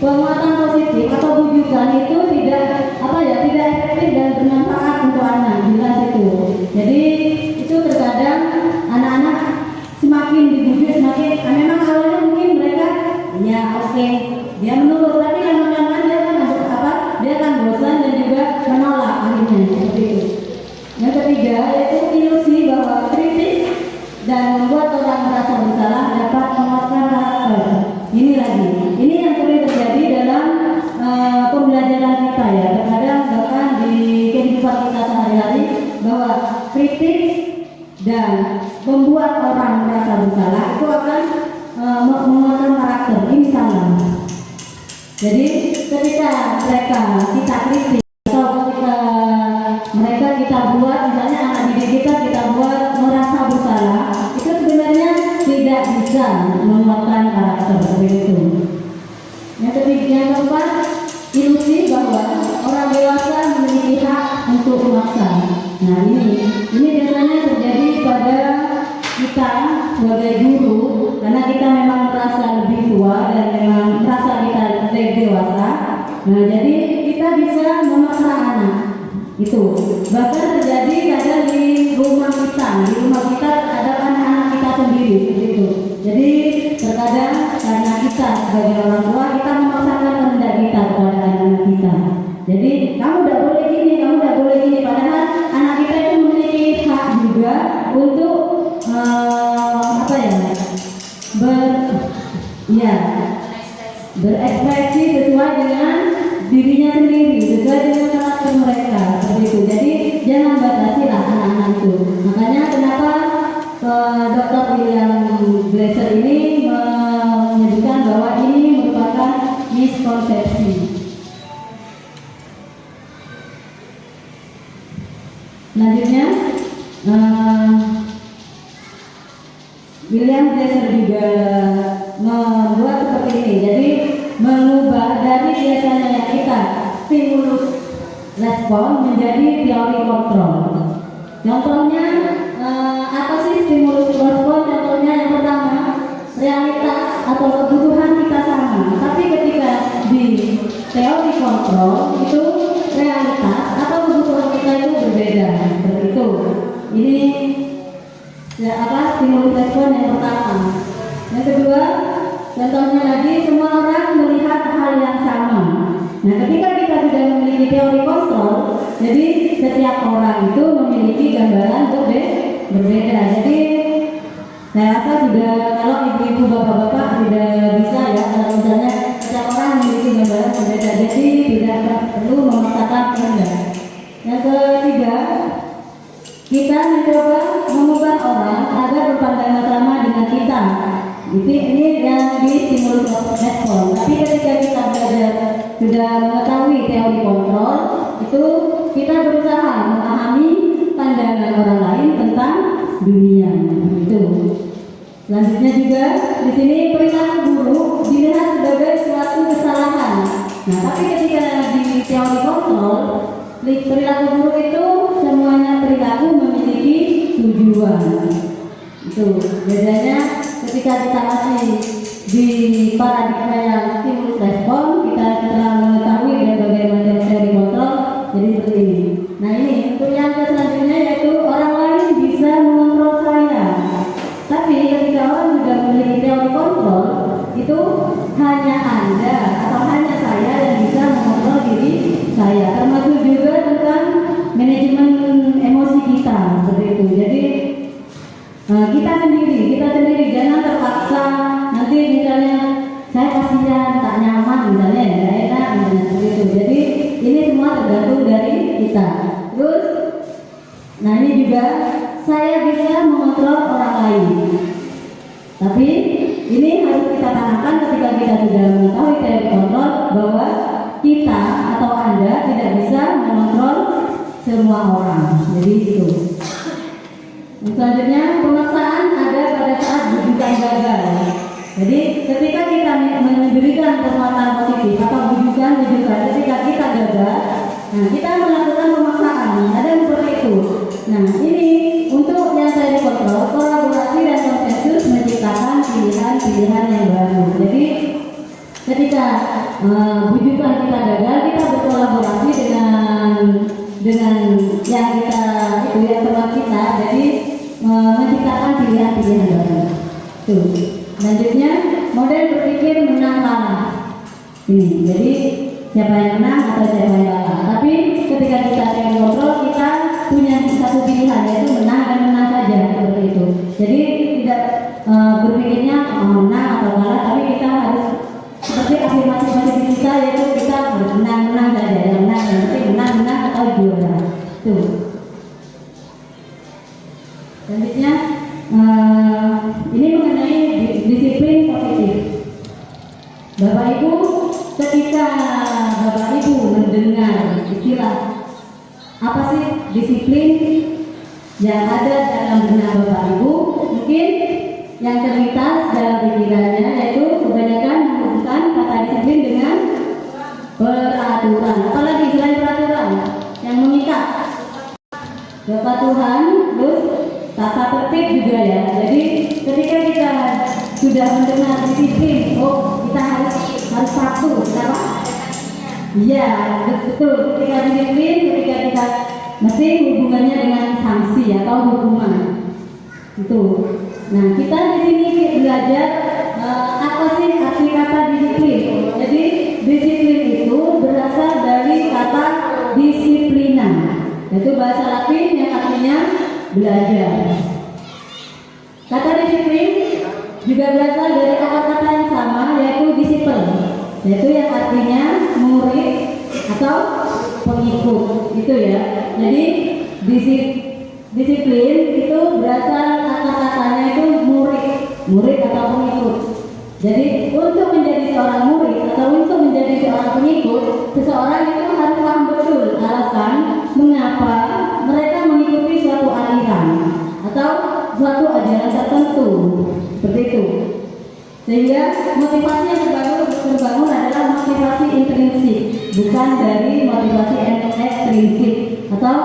penguatan positif atau bujukan itu tidak efektif dan bermanfaat untuk anak. Jelas itu. Jadi itu terkadang anak-anak semakin dibujuk memang awalnya mungkin mereka dia menurut, tapi lama-lama dia akan bosan dan juga menolak akhirnya seperti itu. Yang ketiga yaitu ilusi bahwa kritik dan membuat orang merasa bersalah dapat menguatkan karakter. Ini yang sering terjadi dalam pembelajaran kita ya. Terkadang bahkan di kehidupan kita sehari-hari bahwa kritik dan membuat orang merasa bersalah itu akan menguatkan karakter. Ini salah. Jadi ketika kita kritik atau ketika kita buat, misalnya anak didik kita buat merasa bersalah, itu sebenarnya tidak bisa menguatkan karakter seperti itu. Yang keempat, ilusi bahwa orang dewasa memiliki hak untuk memaksa. Nah ini biasanya terjadi pada kita sebagai guru, karena kita memang merasa lebih tua dan memang merasa kita lebih dewasa. Nah jadi kita bisa memaksa anak itu. Bahkan terjadi kadang di rumah kita ada anak-anak kita sendiri gitu. Jadi terkadang karena kita sebagai orang tua kita memaksakan kehendak kita kepada anak-anak kita. Jadi kamu tidak boleh gini, padahal anak kita itu memiliki hak juga untuk berekspresi sesuai dengan dirinya sendiri, sesuai dengan karakter mereka seperti itu. Jadi jangan batasilah anak-anak itu. Makanya kenapa Dr. William Glasser ini menyebutkan bahwa ini merupakan miskonsepsi. Selanjutnya William Glasser juga membuat seperti ini. Jadi mengubah dari biasanya yang kita stimulus respon menjadi teori kontrol. Contohnya apa sih stimulus respon? Contohnya yang pertama, realitas atau kebutuhan kita sama, tapi ketika di teori kontrol itu realitas atau kebutuhan kita itu berbeda. Seperti itu. Ini stimulus respon yang pertama. Yang kedua, contohnya lagi, semua orang melihat hal yang sama. Nah, ketika kita sudah memiliki teori kontrol, jadi setiap orang itu memiliki gambaran berbeda. Jadi saya rasa sudah, kalau ibu-ibu bapak-bapak sudah bisa ya, kalau misalnya setiap orang memiliki gambaran berbeda, jadi tidak perlu memaksakan kehendak. Yang ketiga, kita mencoba mengubah orang agar berpandangan sama dengan kita. Ini yang di stimulus respon. Tapi ketika kita belajar sudah mengetahui teori kontrol, itu kita berusaha memahami pandangan orang lain tentang dunia. Itu. Selanjutnya juga di sini perilaku buruk dilihat sebagai suatu kesalahan. Nah, tapi ketika di teori kontrol, perilaku buruk itu semuanya perilaku memiliki tujuan. Itu bedanya ketika kita masih di paradigma yang stimulus respon, kita telah mengetahui berbagai macam teori kontrol. Jadi seperti ini. Nah ini untuk yang selanjutnya yaitu orang lain bisa mengontrol saya. Tapi ketika orang sudah memiliki teori kontrol, itu hanya Anda atau hanya saya yang bisa mengontrol diri saya. Termasuk juga tentang manajemen emosi kita sendiri jangan terpaksa. Nanti misalnya saya kasihan, tak nyaman misalnya, nggak enak misalnya seperti itu. Jadi ini semua tergantung dari kita. Terus, nah ini juga saya bisa mengontrol orang lain. Tapi ini harus kita tanamkan ketika kita sudah mengetahui teknik kontrol bahwa kita atau Anda tidak bisa mengontrol semua orang. Jadi itu. Selanjutnya, pemaksaan ada pada saat bujukan gagal. Jadi ketika kita memberikan kekuatan positif atau bujukan ketika kita gagal, nah kita melakukan pemaksaan. Ada seperti itu. Nah ini untuk yang saya kontrol, kolaborasi dan konsensus menciptakan pilihan-pilihan yang baru. Jadi ketika bujukan kita gagal, kita berkolaborasi dengan yang kita itu yang teman kita, jadi menciptakan pilihan-pilihan baru. Tuh. Selanjutnya, model berpikir menang kalah. Ini, jadi siapa yang menang atau siapa yang kalah. Tapi ketika kita teknik kontrol, kita punya satu pilihan, yaitu menang dan menang saja seperti itu. Jadi tidak berpikirnya menang atau kalah, tapi kita harus seperti afirmasi positif kita, yaitu kita harus menang saja, yang menang, yang penting menang atau juara. Tuh. Selanjutnya, ini mengenai disiplin positif. Bapak Ibu, ketika Bapak Ibu mendengar istilah apa sih disiplin yang ada dalam benak Bapak Ibu, mungkin yang terlintas dalam pikirannya yaitu kebanyakan menghubungkan kata disiplin dengan peraturan. Apalagi selain peraturan yang mengikat, kepatuhan, terus tata tertib juga ya. Jadi ketika kita sudah mendengar disiplin, oh kita harus patuh, kenapa? Iya, betul. Ketika disiplin, ketika kita mesti hubungannya dengan sanksi atau hukuman. Itu. Nah, kita di sini belajar apa sih arti kata disiplin. Jadi disiplin itu berasal dari kata disiplina, yaitu bahasa Latin yang artinya belajar. Kata disiplin juga berasal dari kata-kata yang sama, yaitu disipel, yaitu yang artinya murid atau pengikut, itu ya. Jadi disiplin itu berasal kata-katanya itu murid atau pengikut. Jadi untuk menjadi seorang murid atau untuk menjadi seorang pengikut, seseorang itu harus paham betul alasan mengapa mereka mengikuti suatu aliran atau suatu ajaran tertentu, seperti itu. Sehingga motivasi yang terbangun adalah motivasi intrinsik, bukan dari motivasi ekstrinsik, atau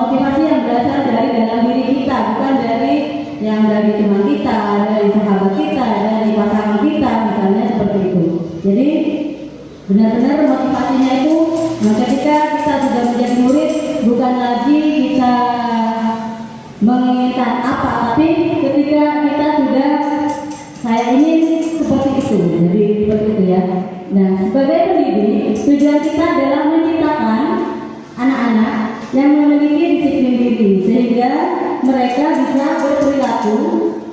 motivasi yang berasal dari dalam diri kita, bukan dari yang dari teman kita, dari sahabat kita, dari pasangan kita, misalnya seperti itu. Jadi benar-benar motivasinya itu, ketika kita sudah menjadi murid, bukan lagi kita menginginkan apa, tapi ketika kita sudah saya ingin seperti itu, jadi seperti itu ya. Nah, sebagai pendidik, tujuan kita adalah menciptakan anak-anak yang memiliki disiplin diri, sehingga mereka bisa berperilaku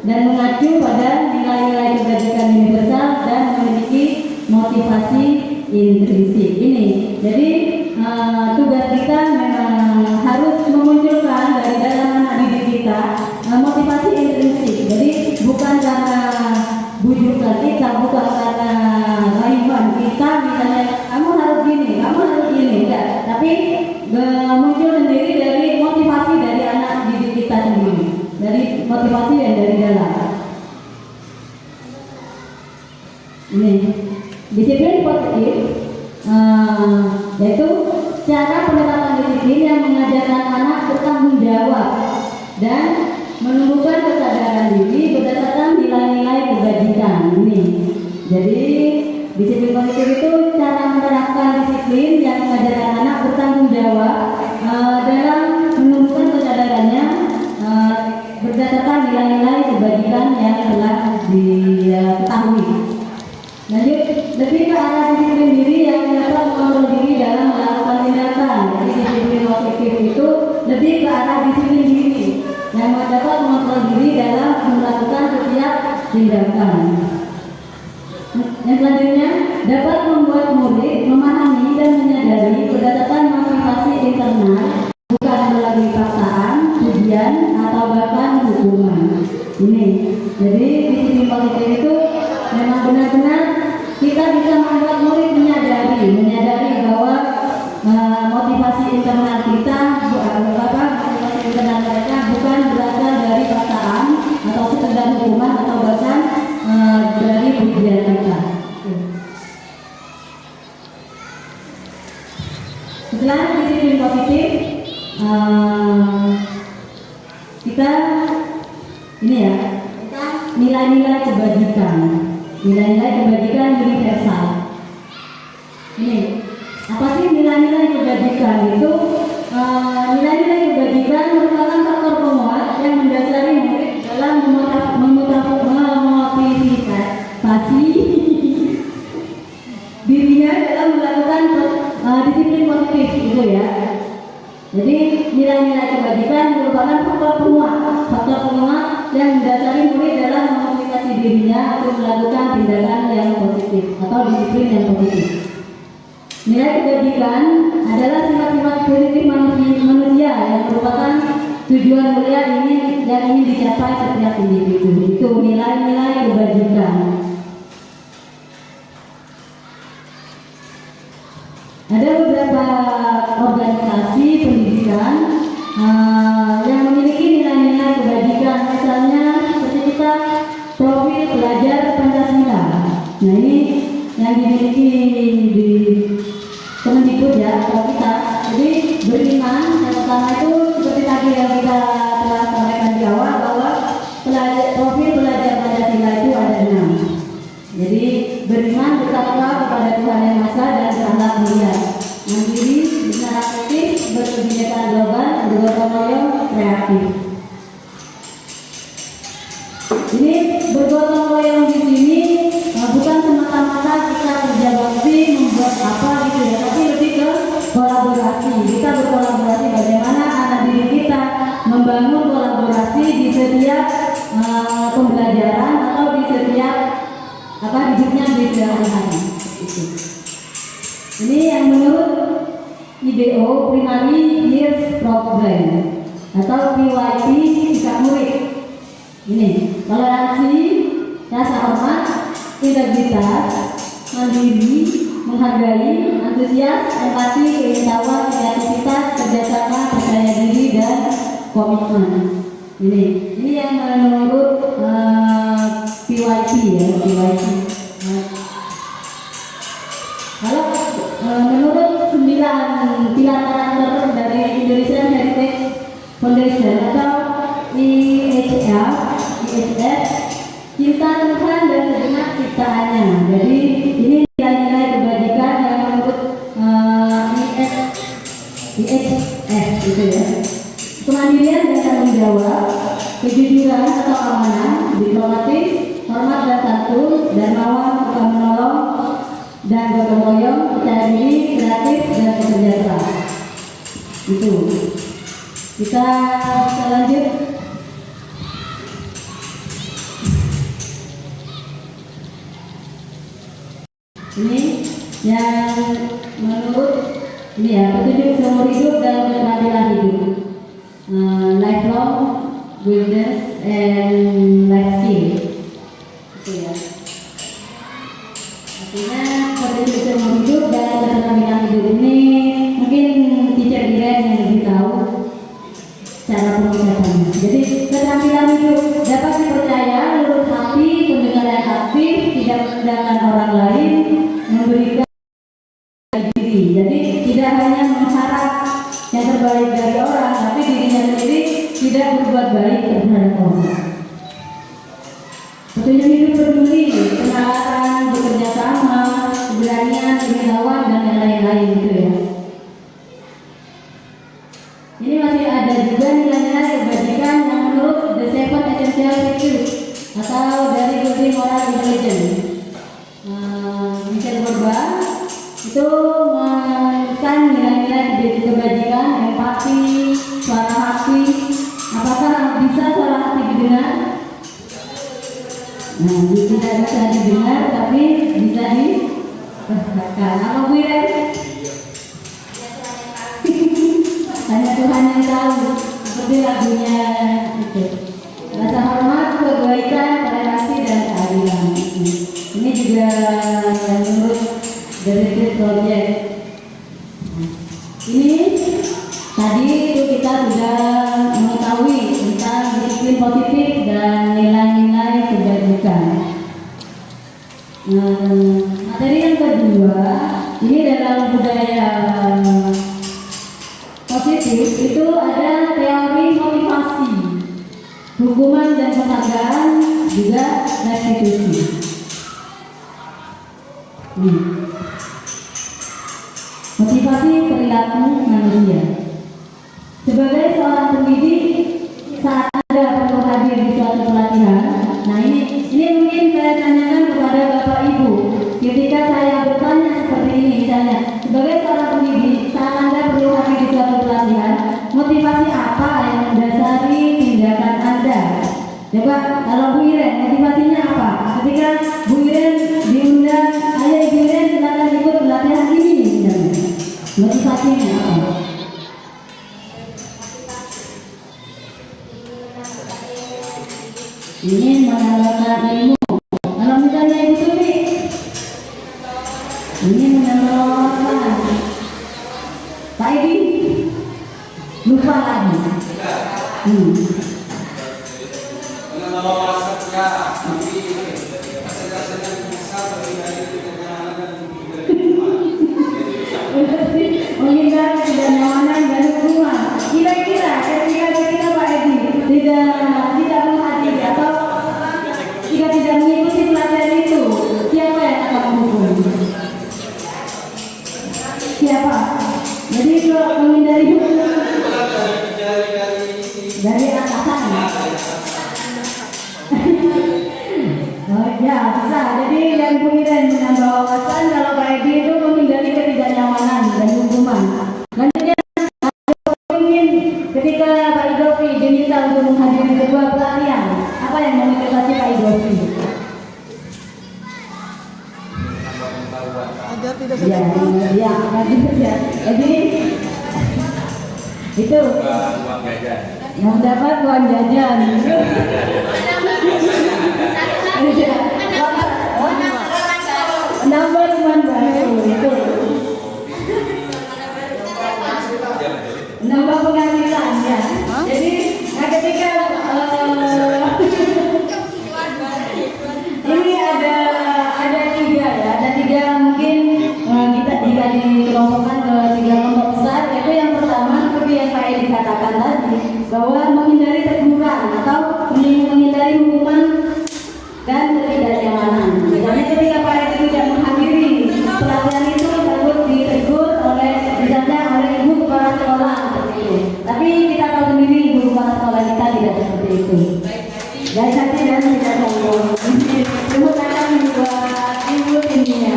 dan mengacu pada nilai-nilai kebajikan universal dan memiliki motivasi intrinsik. Ini, jadi tugas kita memang harus memunculkan dari dalam anak didik kita motivasi intrinsik. Jadi bukan karena bujukan kita, bukan karena rayuan kita, misalnya kamu harus gini, enggak. Tapi muncul sendiri dari motivasi dari anak didik kita sendiri, dari motivasi yang dari dalam. Ini disiplin positif, yaitu cara penerapan disiplin yang mengajarkan anak bertanggung jawab dan menumbuhkan kesadaran diri berdasarkan nilai-nilai kebajikan. Ini, jadi disiplin positif itu cara menerapkan disiplin yang mengajarkan anak bertanggung jawab dalam menumbuhkan kesadarannya berdasarkan nilai-nilai kebajikan yang telah diketahui. Lanjut, lebih ke arah disiplin diri yang dapat mengontrol diri dalam melakukan tindakan. Jadi disiplin positif itu lebih ke arah disiplin diri, yang dapat mengontrol diri dalam melakukan setiap tindakan. Yang selanjutnya, dapat membuat murid memahami dan menyadari berdasarkan motivasi internal, bukan melalui paksaan, ujian, atau bahkan hukuman. Ini, jadi disiplin positif itu memang benar-benar kita bisa membuat murid menyadari bahwa motivasi internal kita, motivasi internal mereka bukan berasal dari paksaan atau sekedar hukuman atau bahkan dari ujian kita. Setelah disiplin positif, kita ini ya, nilai-nilai kebajikan universal. Ini apa sih nilai-nilai kebajikan itu? Nilai-nilai kebajikan merupakan faktor penguat yang mendasari murid dalam memotivasi dirinya dalam melakukan disiplin positif itu ya. Jadi nilai-nilai kebajikan merupakan faktor penguat yang mendasari murid dalam memotivasi dirinya untuk melakukan tindakan yang positif atau disiplin yang positif. Nilai kebajikan adalah sifat-sifat positif manusia yang merupakan tujuan mulia yang ingin dicapai setiap individu. Itu nilai-nilai kebajikan. Ada beberapa organisasi pendidikan yang memiliki nilai-nilai kebajikan, misalnya seperti kita profil pelajar Pancasila. Nah ini yang dimiliki di Kemendikbud ya, kalau kita. Jadi beriman yang pertama itu seperti tadi yang kita telah sampaikan di awal bahwa profil pelajar Pancasila itu ada 6. Jadi beriman, bertakwa kepada Tuhan Yang Maha Esa dan berakhlak mulia, mandiri, bicara aktif, berkebijakan global, bergotong royong, kreatif. Ini bergotong royong di sini bukan semata-mata kita kerja bakti membuat apa gitu ya, tapi lebih ke kolaborasi. Kita berkolaborasi bagaimana anak didik kita membangun kolaborasi di setiap pembelajaran atau di setiap hidupnya di sehari-hari. Ini yang menurut IDO Primary Years Program atau PYP sikap murid. Ini toleransi, rasa hormat, integritas, mandiri, menghargai, antusias, empati, keinginan, kreativitas, kerjasama, percaya diri, dan komitmen. Ini yang menurut PYP ya, PYP. Kalau menurut 9 pilar karakter dari Indonesian Heritage Foundation atau IHF, cinta Tuhan dan segenap ciptaannya. Jadi ini nilai-nilai kebajikan yang menurut IHF gitu ya. Kemandirian dan tanggung jawab, kejujuran atau amanah, diplomatis, hormat dan santun, dermawan, suka menolong, dan gotong royong, percaya diri, kreatif, dan bekerja keras. Itu. Kita lanjut. Ini yang menurut ini ya, petunjuk seumur hidup dan keterampilan hidup, lifelong wellness and life skill. Itu ya. Artinya petunjuk seumur hidup dan keterampilan hidup ini mungkin teacher Diren yang lebih tahu cara pengucapannya. Jadi keterampilan hidup dapat dipercaya, lurus hati, pendengar yang aktif, tidak merendahkan orang lain, memberikan diri. Jadi tidak hanya mengharap yang terbaik dari orang, tapi dirinya sendiri tidak berbuat baik terhadap orang. Petunjuk hidup peduli, penalaran, bekerja sama, keberanian, kemewahan, dan yang lain-lain gitu ya. Ini masih ada juga nilai-nilai kebajikan yang menurut The Seven Essential Virtues atau dari Good Moral Intelligence. Michelle Borba itu menemukan nilai-nilai kebajikan, empati, suara hati, apakah didengar? Nah, tidak bisa didengar tapi bisa dirasakan. Apa Bu Iren? Hanya Tuhan yang tahu. Seperti lagunya itu. Rasa hormat, kebaikan, toleransi dan keadilan. Ini juga yang menurut dari Project. Ini tadi itu kita sudah mengetahui tentang disiplin positif dan nilai-nilai kebajikan. Materi yang kedua, ini dalam budaya positif itu ada teori motivasi, hukuman dan penghargaan, juga restitusi. Motivasi perilaku manusia. Sebagai seorang pendidik, saat Anda perlu hadir di suatu pelatihan, nah ini mungkin saya tanyakan kepada Bapak Ibu. Ketika saya bertanya seperti ini, misalnya, sebagai seorang pendidik, saat Anda perlu hadir di suatu pelatihan, motivasi apa yang mendasari tindakan Anda? Coba kalau Bu Iren, motivasinya apa? Ketika Bu Iren diundang, ayo Ibu Iren silakan ikut pelatihan ini, misalnya. Motivasinya apa? Ingin menambahkan ilmu. Kalau misalnya Ibu Sufi ingin menambahkan, Pak Edi lupa lagi. Menghindari ketidaknyamanan dan hubungan. Kira-kira ketika kita Pak Edi tidak menghadiri atau jika tidak mengikuti pelatihan itu, siapa yang akan menghukum? Siapa? Jadi kalau menghindari dari atasan. Oh ya bisa. Jadi yang Bu Iren menambah wawasan kalau Pak Edi itu menghindari ketidaknyamanan dan hukuman. Selanjutnya ingin ketika Pak Idovi diminta untuk menghadiri sebuah pelatihan, apa yang memotivasi Pak Idovi? Agar tidak Ya, jadi itu yang dapat uang jajan. Nambah teman baru itu. Nambah penghasilan ya. Jadi ketika ini ada tiga ya, ada tiga mungkin kita jika dikelompokkan ke tiga kelompok besar. Yaitu yang pertama seperti yang Pak Edi katakan tadi, bahwa menghindari teguran atau menghindari hukuman dan ketidaknyamanan. Misalnya ketika Pak Edi tidak menghadiri pelatihan itu takut ditegur misalnya oleh ibu kepala sekolah seperti itu. Tapi kita tahu sendiri ibu kepala sekolah kita tidak seperti itu. Dari hati dan tidak sombong. Terima kasih buat ibu timnya.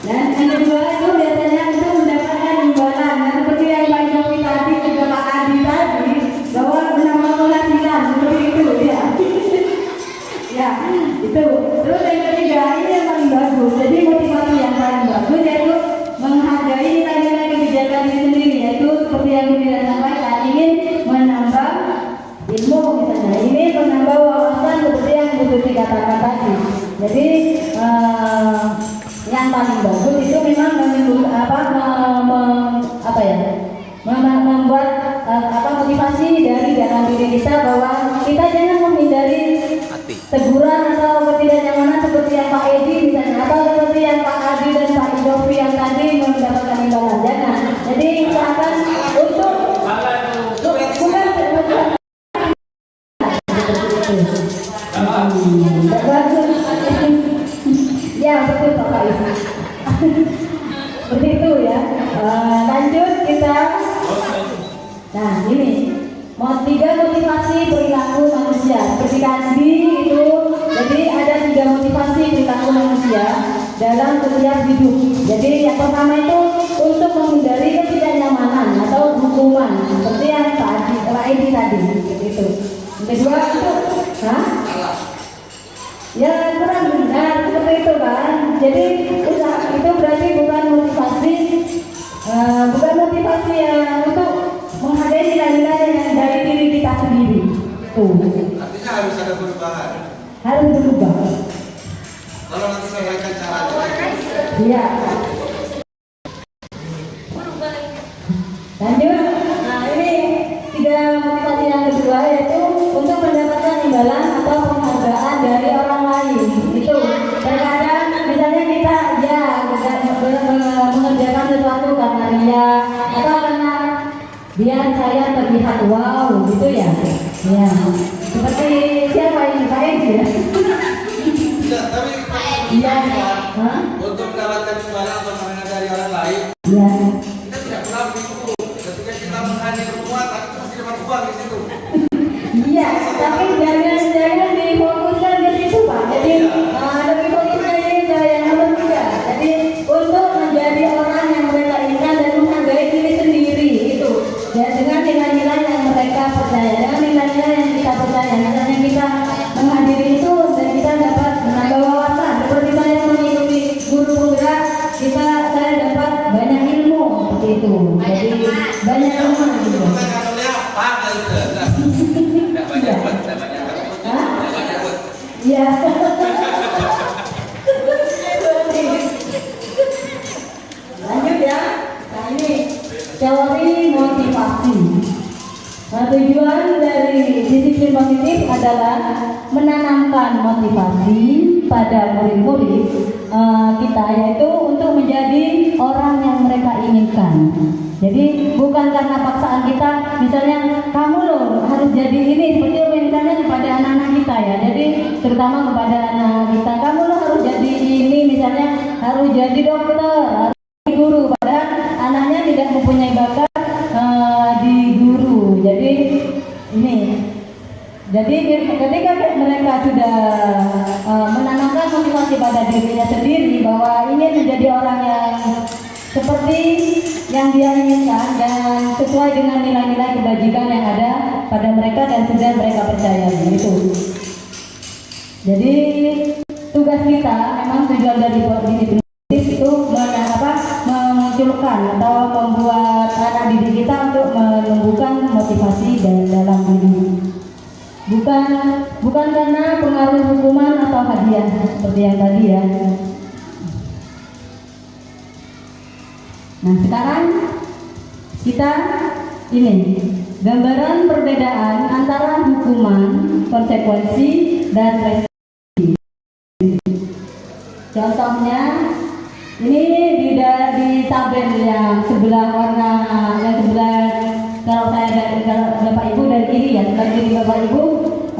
Dan yang kedua itu biasanya itu mendapatkan imbalan. Nah, seperti yang Pak Jokowi tadi juga Pak Adi tadi, bahwa menambah penghasilan seperti itu ya. Ya, itu. Terus yang ketiga ini yang paling bagus. Jadi motivasi yang paling bagus yaitu menghargai nilai-nilai kebijakan diri sendiri, yaitu seperti yang sudah sampaikan, ingin menambah ilmu misalnya, ini menambah wawasan seperti yang Bu Tuti katakan tadi. Jadi yang paling bagus itu memang membuat motivasi dari dalam diri kita bahwa kita jangan menghindari teguran atau ketidaknyamanan seperti yang Pak Edi misalnya, atau seperti yang Pak Adi dan Pak Idovi yang tadi mendapatkan imbalan. Jangan. Jadi usahakan untuk bukan ya betul Pak Ibu. Seperti itu ya. Lanjut kita. Nah ini tiga motivasi perilaku manusia. Seperti tadi itu, jadi ada tiga motivasi perilaku manusia dalam setiap hidup. Jadi yang pertama itu untuk menghindari ketidaknyamanan atau hukuman, seperti yang Pak Edi tadi. Itu. Yang kedua itu, hah? Ya kurang benar seperti itu kan. Jadi itu berarti bukan motivasi, yang untuk menghargai nilai-nilai yang dari diri kita sendiri. Tuh. Artinya harus ada perubahan. Harus berubah. Kalau nanti sampaikan caranya. Iya. Lanjut. Nah ini tiga motivasi yang kedua yaitu untuk mendapatkan imbalan atau penghargaan dari orang lain. Itu terkadang misalnya kita mengerjakan sesuatu karena ria atau karena biar saya terlihat wow gitu ya. Ya. Seperti siapa ini Pak Edi ya? Tidak, tapi Iya. untuk mendapatkan imbalan atau penghargaan dari orang lain, Iya. kita tidak pernah bingung. Ketika kita menghadir kekuatan, itu mesti dapat uang di situ. Iya, tapi jangan difokuskan di situ Pak. Jadi lebih fokusnya ini ke yang nomor 3. Jadi untuk menjadi orang yang mereka inginkan dan menghargai diri sendiri itu. Ya dengan nilai-nilai yang mereka percaya, dengan nilai-nilai yang kita percaya. Misalnya kita menghadiri itu dan kita dapat menambah wawasan. Seperti saya mengikuti guru penggerak, saya dapat banyak ilmu seperti itu. Jadi banyak ilmu gitu. Pertanyaannya apa? Tidak banyak buat, tidak banyak. Hah? Tidak banyak buat. Iya. Lanjut ya. Nah ini teori motivasi. Nah, tujuan dari disiplin positif adalah menanamkan motivasi pada murid-murid kita, yaitu untuk menjadi orang yang mereka inginkan. Jadi bukan karena paksaan kita, misalnya kamu loh harus jadi ini, seperti misalnya kepada anak-anak kita ya. Jadi terutama kepada anak kita, kamu loh harus jadi ini, misalnya harus jadi dokter, harus jadi guru. Padahal anaknya tidak mempunyai bakat di guru. Jadi ini. Jadi ketika mereka sudah menanamkan motivasi pada dirinya sendiri bahwa ingin menjadi orang yang seperti yang dia inginkan dan sesuai dengan nilai-nilai kebajikan yang ada pada mereka dan sudah mereka percaya itu. Jadi tugas kita memang tujuan dari disiplin itu memunculkan atau membuat anak didik kita untuk menumbuhkan motivasi dalam diri. Bukan karena pengaruh hukuman atau hadiah seperti yang tadi ya. Nah sekarang kita ini gambaran perbedaan antara hukuman, konsekuensi, dan restriksi. Contohnya ini di tabel yang sebelah warna yang sebelah, kalau Bapak Ibu dari kiri ya, sebelah kiri Bapak Ibu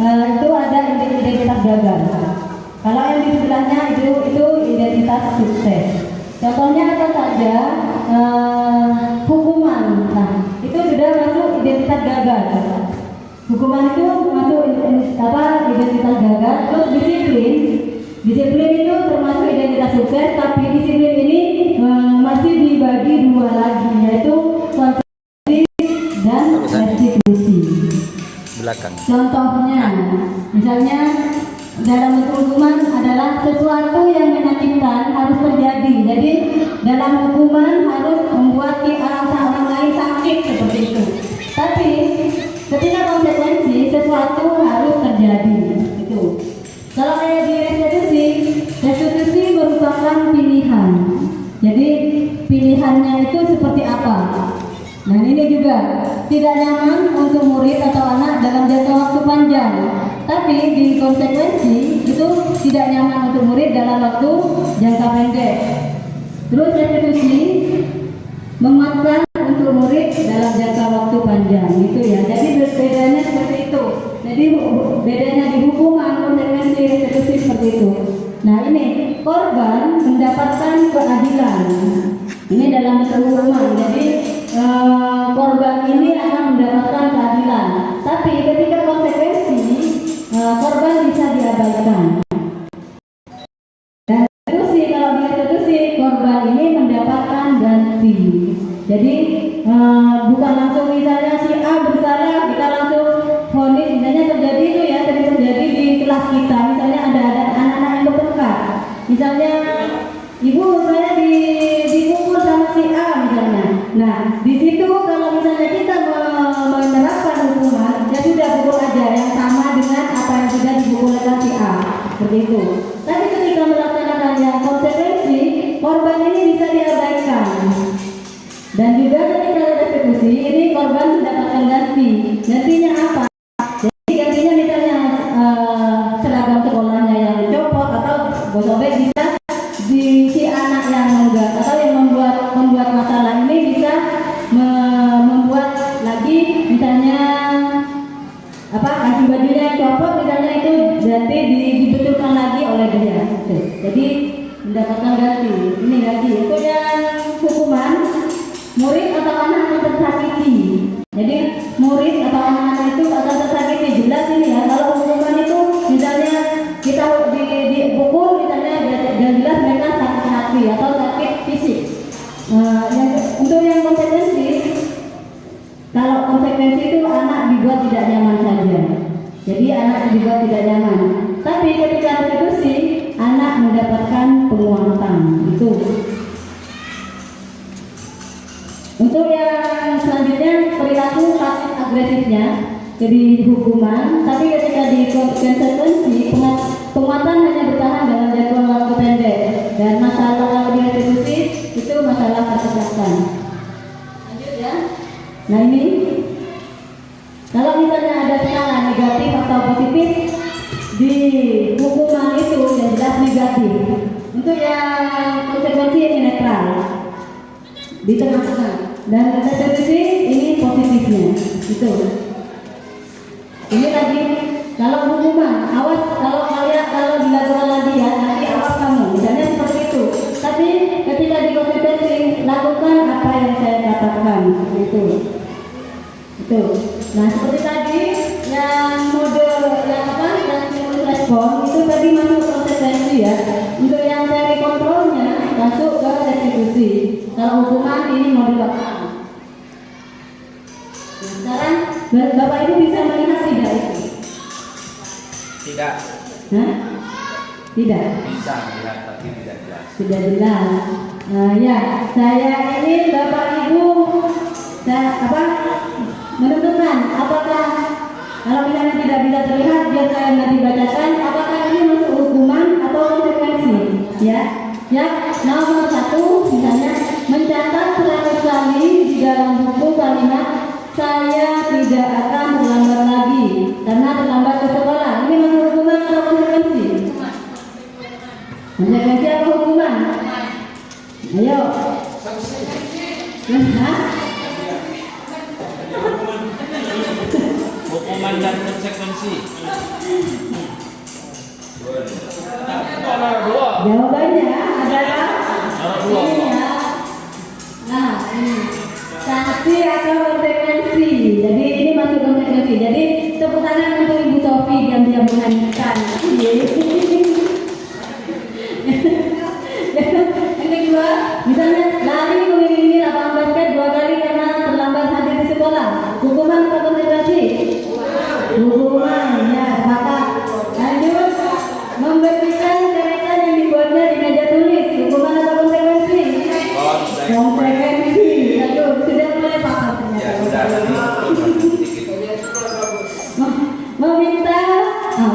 itu ada identitas gagal. Kalau yang di sebelahnya itu identitas sukses. Contohnya apa saja? Hukuman. Nah, itu sudah masuk identitas gagal. Hukuman itu masuk identitas gagal. Terus disiplin itu termasuk identitas sukses. Tapi disiplin ini masih dibagi dua lagi, yaitu konsekuensi dan restitusi. Belakang. Contohnya, misalnya dalam hukuman adalah sesuatu yang menyakitkan harus terjadi. Jadi dalam hukuman harus membuat orang lain sakit seperti itu. Tapi ketika konsekuensi sesuatu harus terjadi. Itu. Kalau kayak di restitusi merupakan pilihan. Jadi pilihannya itu seperti apa? Nah ini juga tidak nyaman untuk murid atau anak dalam jangka waktu panjang. Tapi di konsekuensi itu tidak nyaman untuk murid dalam waktu jangka pendek. Terus restitusi memuatkan untuk murid dalam jangka waktu panjang. Itu ya. Jadi bedanya seperti itu. Jadi bedanya di hukuman, konsekuensi, restitusi seperti itu. Nah ini korban mendapatkan keadilan. Ini dalam hukuman. Jadi korban ini akan mendapatkan keadilan. Tapi ketika konsekuensi korban bisa diabaikan. Dan restitusi, kalau di restitusi korban ini mendapatkan ganti. Jadi bukan langsung misalnya si A bersalah kita langsung vonis, misalnya terjadi Misalnya ibu saya dipukul sama si A misalnya. Nah, di situ kalau misalnya kita menerapkan hukuman, ya sudah pukul aja yang sama dengan apa yang sudah dipukul oleh si A. Seperti itu. Tapi ketika melaksanakan yang konsekuensi, korban ini bisa diabaikan. Dan juga ketika ada eksekusi, ini korban mendapatkan ganti. Gantinya apa? Jadi gantinya misalnya seragam sekolahnya yang dicopot atau sobek bisa di si anak yang enggak atau yang membuat masalah ini bisa membuat lagi misalnya kasih bajunya yang copot misalnya itu ganti dibetulkan lagi oleh dia. Jadi mendapatkan ganti. Ini ganti itu yang hukuman murid atau anak yang tersakiti. Jadi murid atau anak-anak itu akan tersakiti. Jelas ini ya, kalau hukuman itu misalnya kita dipukul misalnya jelas mereka sakit hati atau sakit fisik. Untuk yang konsekuensi, kalau konsekuensi itu anak dibuat tidak nyaman saja. Jadi anak dibuat tidak nyaman. Tapi ketika eksekusi, anak mendapatkan penguatan. Itu. Untuk yang selanjutnya perilaku pasif agresifnya jadi hukuman, tapi ketika di konsekuensi penguatan hanya bertahan dalam jangka waktu pendek dan masalah kalau dieksekusi itu masalah kesehatan. Lanjut ya. Nah ini kalau misalnya ada skala negatif atau positif di hukuman itu yang jelas negatif. Untuk yang konsekuensi ini netral di tengah-tengah. Dan eksekusi ini positifnya itu. Ini lagi kalau hukuman awas kalau dilakukan lagi ya nanti awas kamu misalnya seperti itu. Tapi ketika di konsekuensi lakukan apa yang saya katakan itu. Nah seperti tadi yang model yang stimulus respon itu tadi masuk konsekuensi ya. Untuk yang dari kontrolnya masuk ke eksekusi. Kalau hukuman ini model apa? Sekarang Bapak Ibu bisa melihat tidak itu? Tidak. Hah? Tidak. Bisa melihat tapi tidak jelas. Tidak jelas. Ya, saya ini Bapak Ibu menentukan apakah kalau misalnya tidak bisa terlihat biar saya nanti bacakan apakah ini masuk hukuman atau konsekuensi ya. Ya, nomor 1 misalnya mencatat 100 kali di dalam buku kalimat saya tidak akan terlambat lagi karena terlambat ke sekolah. Ini masuk hukuman atau konsekuensi? Konsekuensi apa hukuman? Ayo. Hukuman dan konsekuensi. Jawabannya adalah ini ya. Nah, ini sanksi atau konsekuensi. Jadi ini masuk konsekuensi. Jadi tepuk tangan untuk Ibu Sofi yang dia menyanyikan. Yang kedua, misalnya lari mengelilingi lapangan basket 2 kali karena terlambat hadir di sekolah. Hukuman atau konsekuensi? Hukuman, ya, sepakat. Lanjut, membersihkan coretan yang dibuatnya di meja tulis. Hukuman atau konsekuensi? Konsekuensi. Aduh, sudah mulai paham ternyata. Meminta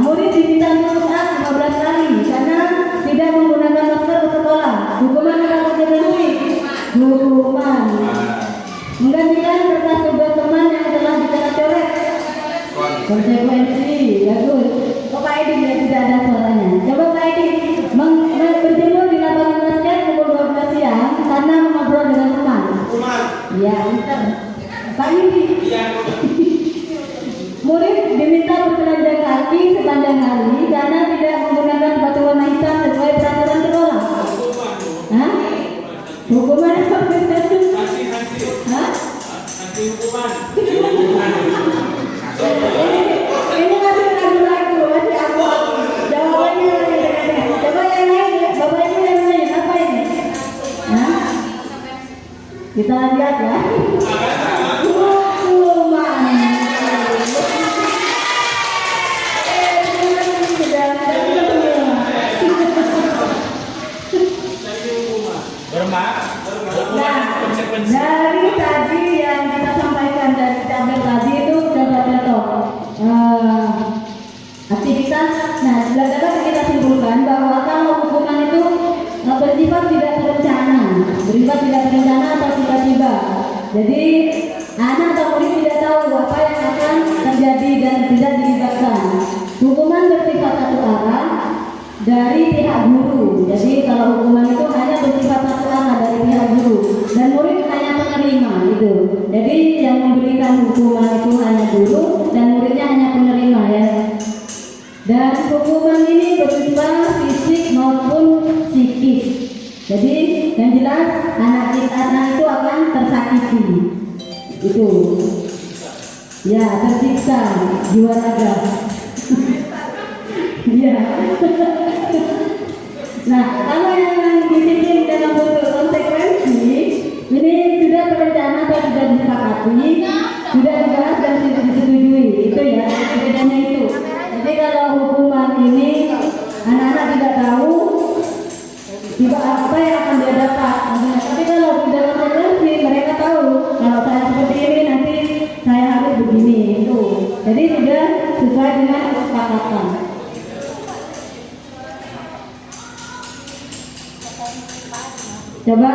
murid diminta untuk 15 kali karena tidak menggunakan masker ke sekolah. Hukuman atau konsekuensi? Hukuman. Menggantikan kertas tugas teman yang telah dicoret-coret. Konsekuensi. Bagus. Kok Pak Edi tidak ada suaranya? Coba Pak Edi berjemur di lapangan basket pukul 12 siang karena mengobrol dengan teman. Iya, betul. Pak Edi. Murid diminta bertelanjang kaki sepanjang hari karena tidak menggunakan sepatu warna hitam sesuai peraturan sekolah. Hah? Hukuman apa? Hah? Hukuman. Ini masih ragu-ragu, masih aku. Jawabannya masih. Coba yang lain, Bapak Ibu yang lain apa ini? Hah? Kita lihat ya. bersifat tidak terencana, atau tiba-tiba. Jadi anak atau murid tidak tahu apa yang akan terjadi dan tidak dilibatkan. Hukuman bersifat satu arah dari pihak guru. Jadi kalau hukuman itu hanya bersifat satu arah dari pihak guru dan murid hanya penerima itu. Jadi yang memberikan hukuman itu hanya guru dan muridnya hanya penerima ya. Dan hukuman ini bersifat fisik maupun psikis. Jadi yang jelas anak itu akan tersakiti. Itu ya, tersiksa jiwa raga. Iya. Nah, kalau yang disiplin dalam bentuk konsekuensi ini sudah terencana atau sudah disepakati, sudah dibahas dan sudah disetujui. Itu ya, bedanya itu. Jadi kalau hukuman ini anak-anak tidak tahu tiba apa yang akan dia dapat. Tapi kalau di dalam konsekuensi mereka tahu kalau saya seperti ini nanti saya harus begini itu. Jadi sudah sesuai dengan kesepakatan. Coba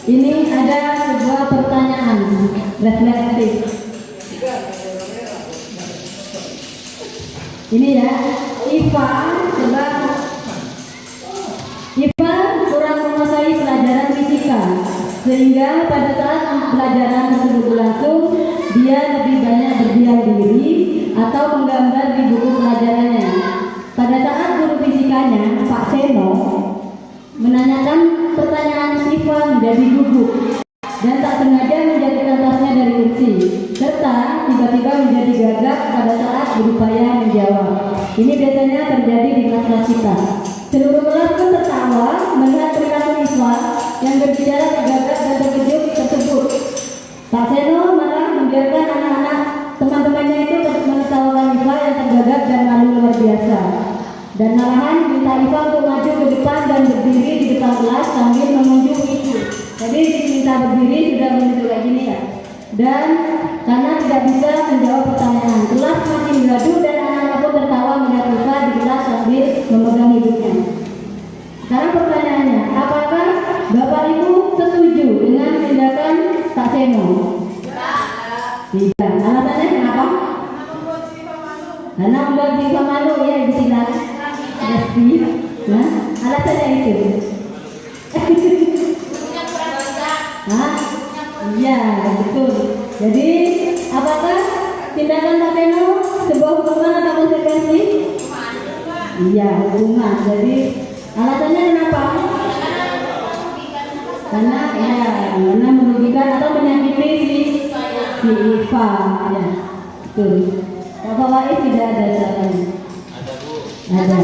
ini ada sebuah pertanyaan reflektif. Ini ya, Iva kurang menguasai pelajaran fisika, sehingga pada saat pelajaran tersebut berlangsung, dia lebih banyak berdiam diri atau menggambar di buku pelajarannya. Pada saat guru fisikanya, Pak Seno, menanyakan pertanyaan, Iva menjadi gugup dan tak sengaja menjadikan tasnya dari kursi, serta tiba-tiba menjadi gagap pada saat berupaya menjawab. Ini biasanya terjadi di kelas kita. Seluruh kelas pun tertawa melihat perilaku Iswa yang berbicara gagap dan terkejut tersebut. Pak Seno malah membiarkan anak-anak teman-temannya itu menertawakan Iswa yang tergagap dan malu luar biasa. Dan malahan minta Iva untuk maju ke depan dan berdiri di depan kelas sambil menunjuk itu. Jadi minta berdiri sudah menunjuk kayak gini ya. Dan karena tidak bisa menjawab pertanyaan, kelas makin gaduh dan anak-anak pun tertawa melihat Iva di kelas sambil memegang hidungnya. Sekarang pertanyaannya, apakah Bapak Ibu setuju dengan tindakan Pak Seno? Tidak. Alasannya kenapa? Karena membuat Iva malu ya, Ibu Sinar. Pasti. Nah, alasannya itu. Hah? Iya, betul. Jadi, apakah tindakan Pak Seno sebuah hukuman atau konsekuensi? Iya, hukuman. Jadi, alasannya kenapa? Karena merugikan atau menyakiti si Iva. Ya, betul. Bapak Wais tidak ada jawabannya. Ada.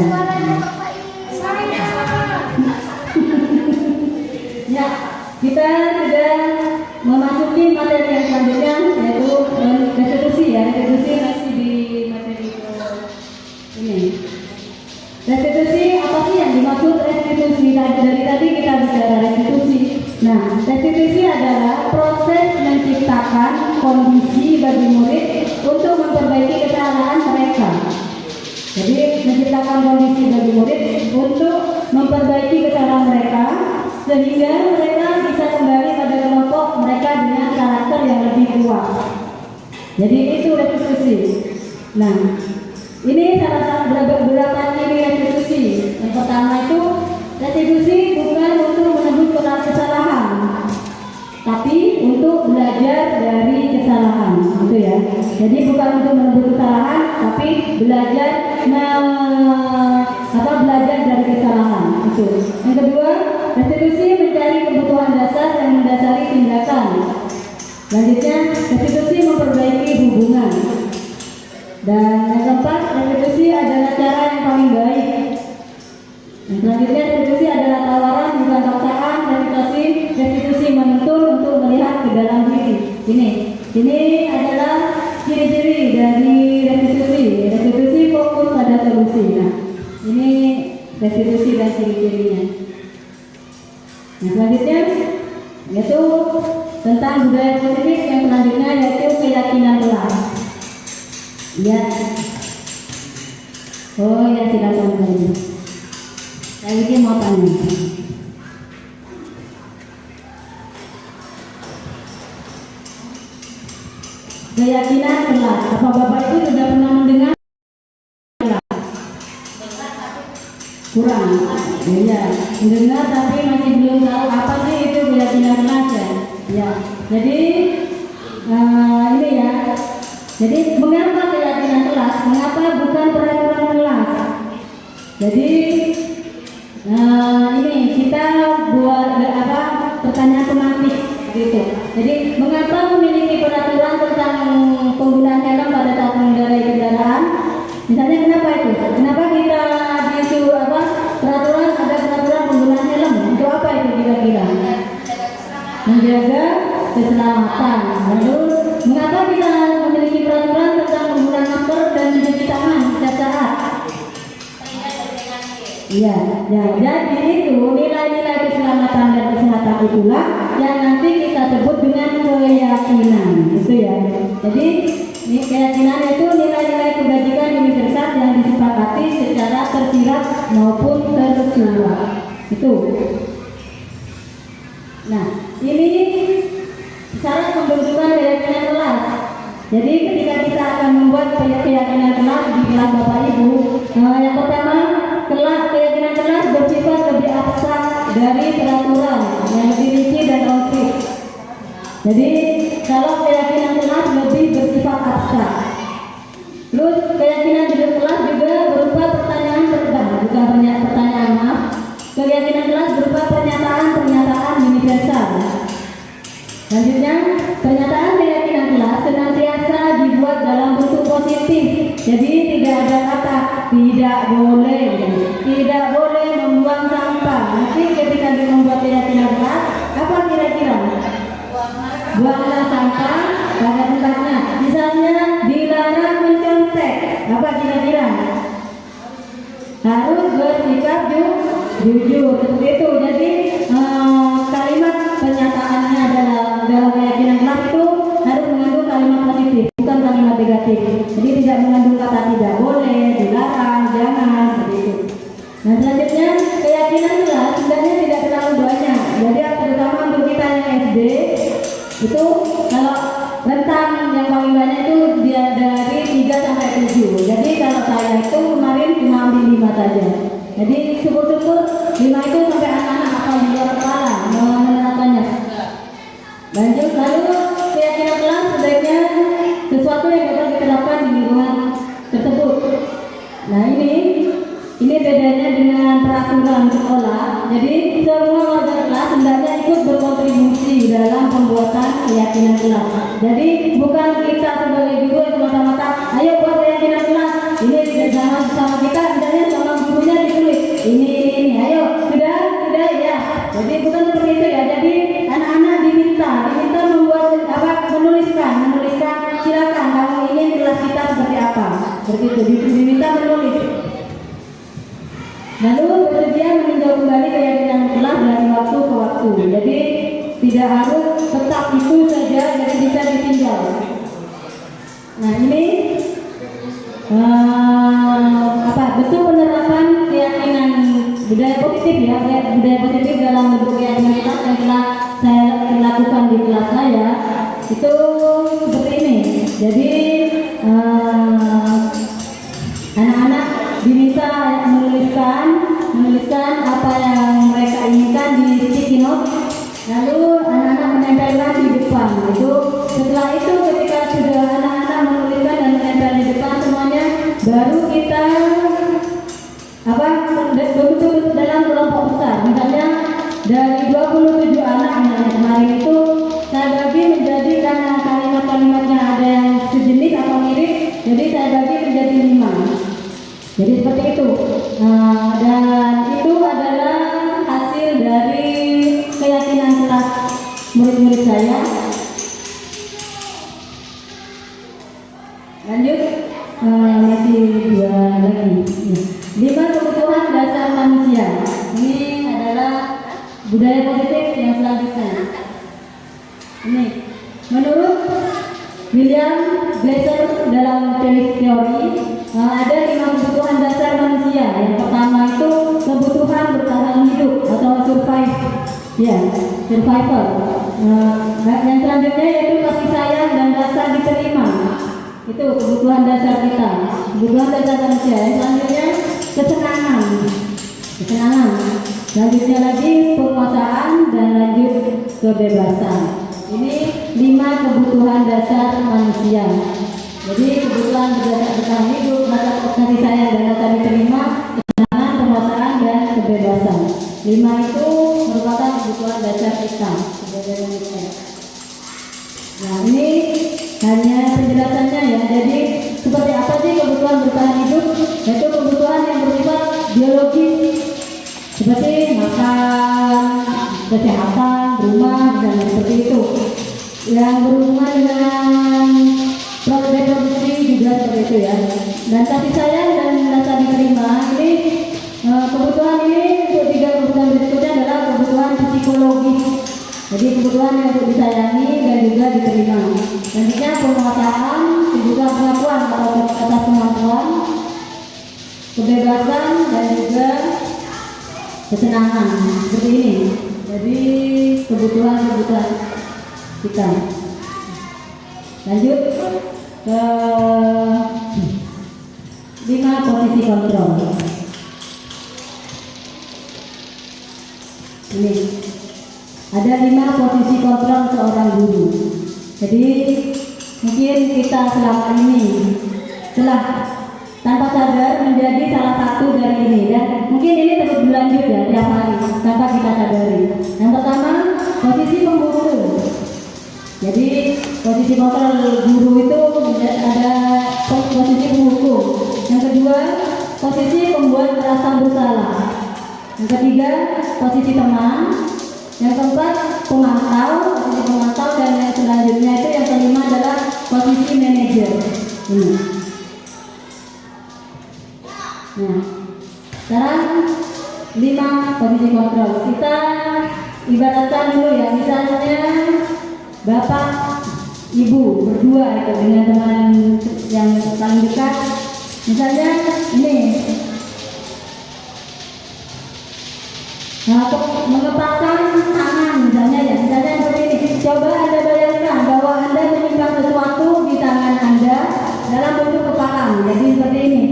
Ya, kita sudah memasuki materi yang selanjutnya, yaitu restitusi ya. Restitusi masih di materi ini. Restitusi, apa sih yang dimaksud restitusi? Dari tadi kita bicara restitusi. Nah, restitusi adalah proses menciptakan kondisi bagi murid untuk memperbaiki kesalahan mereka. Jadi menciptakan kondisi bagi murid untuk memperbaiki kesalahan mereka sehingga mereka bisa kembali pada kelompok mereka dengan karakter yang lebih kuat. Jadi itu restitusi. Nah, ini salah satu beberapa ciri restitusi. Yang pertama itu restitusi bukan untuk menebus kesalahan, tapi untuk belajar dari kesalahan, gitu ya. Jadi bukan untuk menebus kesalahan, tapi belajar dari kesalahan. Itu. Yang kedua, restitusi mencari kebutuhan dasar yang mendasari tindakan. Selanjutnya, restitusi memperbaiki hubungan. Dan yang keempat, restitusi adalah cara yang paling baik. Yang selanjutnya, restitusi adalah tawaran bukan paksaan. Restitusi menuntun untuk melihat ke dalam diri. Ini adalah ciri-ciri dari restitusi. Restitusi fokus pada solusi. Nah, ini restitusi dan ciri-cirinya. Nah, selanjutnya yaitu tentang budaya positif. Yang selanjutnya yaitu keyakinan kelas. Ya. Oh ya, silakan. Saya ingin mau tanya. keyakinan kelas. Apa Bapak Ibu sudah pernah mendengar? Kurang, ya, mendengar tapi masih belum tahu apa sih itu keyakinan kelas ya. Ya, jadi ini ya. Jadi mengapa keyakinan kelas? Mengapa bukan peraturan kelas? Jadi ini kita buat pertanyaan tematik gitu. Jadi mengapa memiliki peraturan tentang penggunaan helm pada saat mengendarai kendaraan? Misalnya kenapa itu? Kenapa kita di peraturan ada peraturan penggunaan helm? Untuk apa itu kira-kira? Menjaga keselamatan. Lalu mengapa kita memiliki peraturan tentang penggunaan masker dan mencuci tangan setiap saat? Iya, ya, jadi itu nilai-nilai keselamatan dan kesehatan itulah yang nanti kita sebut dengan keyakinan, gitu ya. Jadi keyakinan itu nilai-nilai kebajikan universal yang disepakati secara tersirat maupun tersurat. Itu. Nah, ini syarat pembentukan keyakinan kelas. Jadi ketika kita akan membuat keyakinan kelas di kelas Bapak Ibu, yang pertama keyakinan kelas bersifat lebih abstrak dari peraturan yang lebih rinci dan konkret. Jadi kalau keyakinan kelas lebih bersifat abstrak. Terus keyakinan di kelas juga berupa pertanyaan terbang, bukan pertanyaan maaf. Keyakinan kelas berupa pernyataan universal. Selanjutnya, pernyataan keyakinan kelas senantiasa dibuat dalam bentuk positif. Jadi tidak ada kata tidak boleh membuang sampah. Nanti ketika dia membuat keyakinan kelas, apa kira-kira? Buanglah sampah pada tempatnya. Misalnya dilarang mencontek. Apa kira-kira? Harus bersikap jujur. Seperti itu. Jadi kalimat pernyataannya dalam keyakinan kelas itu harus mengandung kalimat positif, bukan kalimat negatif. Jadi tidak mengandung kata tidak boleh, dilarang, jangan, seperti itu. Nah selanjutnya keyakinan kelas sebenarnya tidak terlalu banyak. Jadi terutama untuk kita yang SD itu kalau rentang yang paling banyak itu dia dari 3 sampai 7. Jadi kalau saya itu kemarin cuma ambil 5 saja. Jadi syukur-syukur 5 itu sampai anak-anak hafal di luar kepala menerapkannya. Lanjut, lalu keyakinan kelas sebaiknya sesuatu yang dapat diterapkan di lingkungan tersebut. Nah ini bedanya dengan peraturan sekolah. Jadi semua warga kelas hendaknya ikut berkontribusi dalam pembuatan keyakinan kelas. Jadi bukan kita sebagai guru yang semata-mata ayo buat keyakinan kelas. Ini sama kita, hendaknya sama gurunya ditulis. Ini ayo sudah ya. Jadi bukan seperti itu ya. Jadi anak-anak diminta membuat menuliskan. Silakan kamu ingin kelas kita seperti apa. Seperti itu diminta menulis. Lalu bersedia meninjau kembali keyakinan kelas dari waktu ke waktu. Jadi tidak harus tetap itu saja, jadi bisa ditinjau. Nah ini bentuk penerapan keyakinan budaya positif ya, budaya positif dalam bentuk keyakinan kelas yang telah saya lakukan di kelas saya itu seperti ini. Jadi anak-anak diminta menuliskan apa yang mereka inginkan di sticky note, lalu anak-anak menempelkan di depan. Setelah itu ketika sudah anak-anak menuliskan dan menempel di depan semuanya, baru kita bentuk dalam kelompok besar. Misalnya dari 27 anak kemarin itu saya bagi menjadi, karena kalimat-kalimatnya ada yang sejenis atau mirip, jadi saya bagi menjadi 5. Jadi seperti itu. Dan itu adalah hasil dari keyakinan kelas murid-murid saya. Lanjut, masih 2 lagi. 5 kebutuhan dasar manusia. Ini adalah budaya positif yang selanjutnya. Ini menurut William Glasser dalam teori ada 5 kebutuhan dasar manusia. Yang pertama itu kebutuhan bertahan hidup atau survival. yang selanjutnya yaitu kasih sayang dan rasa diterima. Itu kebutuhan dasar kita, kebutuhan dasar manusia. Yang selanjutnya kesenangan. Selanjutnya lagi penguasaan dan lanjut kebebasan. Ini 5 kebutuhan dasar manusia. Jadi kebutuhan dasar bertahan hidup, kasih sayang dan rasa diterima, kesenangan, penguasaan dan kebebasan. 5 itu merupakan kebutuhan dasar kita sebagai manusia. Nah, ini hanya penjelasannya ya. Jadi seperti apa sih kebutuhan bertahan hidup? Yaitu kebutuhan yang bersifat biologis seperti makan, kesehatan, rumah, dan seperti itu. Yang berhubungan dengan reproduksi juga seperti itu ya. Dan kasih sayang dan rasa diterima ini kebutuhan ini untuk 3 kebutuhan berikutnya adalah kebutuhan psikologis. Jadi kebutuhan yang untuk disayangi dan juga diterima. Selanjutnya penguasaan, kebutuhan pengakuan atas kemampuan, kebebasan dan juga kesenangan. Seperti ini. Jadi kebutuhan kita. Lanjut ke 5 posisi kontrol. Ini ada 5 posisi kontrol seorang guru. Jadi mungkin kita selama ini telah tanpa sadar menjadi salah satu dari ini, dan mungkin ini terus berlanjut ya tiap hari tanpa kita sadari. Yang pertama, posisi pemburu. Jadi posisi kontrol guru itu ada posisi penghukum. Yang kedua, posisi pembuat merasa bersalah. Yang ketiga, posisi teman. Yang keempat, pemantau, posisi pemantau, dan yang selanjutnya itu yang kelima adalah posisi manajer. Ini. Nah, sekarang 5 posisi kontrol. Kita ibaratkan dulu ya, misalnya bapak, ibu berdua itu dengan teman yang paling dekat. Misalnya ini. Nah, mengepakkan tangan misalnya ya, misalnya seperti ini. Coba Anda bayangkan bahwa Anda menyimpan sesuatu di tangan Anda dalam bentuk kepakan. Jadi seperti ini.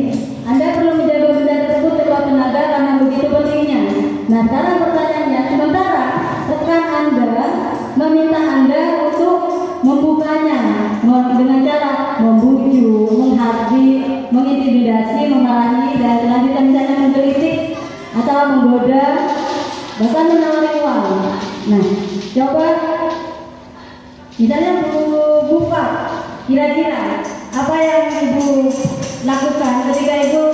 Anda perlu menjaga benda tersebut sekuat tenaga karena begitu pentingnya. Nah, sekarang pertanyaannya, sementara rekan Anda meminta Anda untuk membukanya dengan cara membujuk, menghardik, mengintimidasi, memarahi, dan selanjutnya misalnya menggelitik atau menggoda, bahkan menawari uang. Nah, coba misalnya Bu Fat, kira-kira apa yang Ibu lakukan ketika Ibu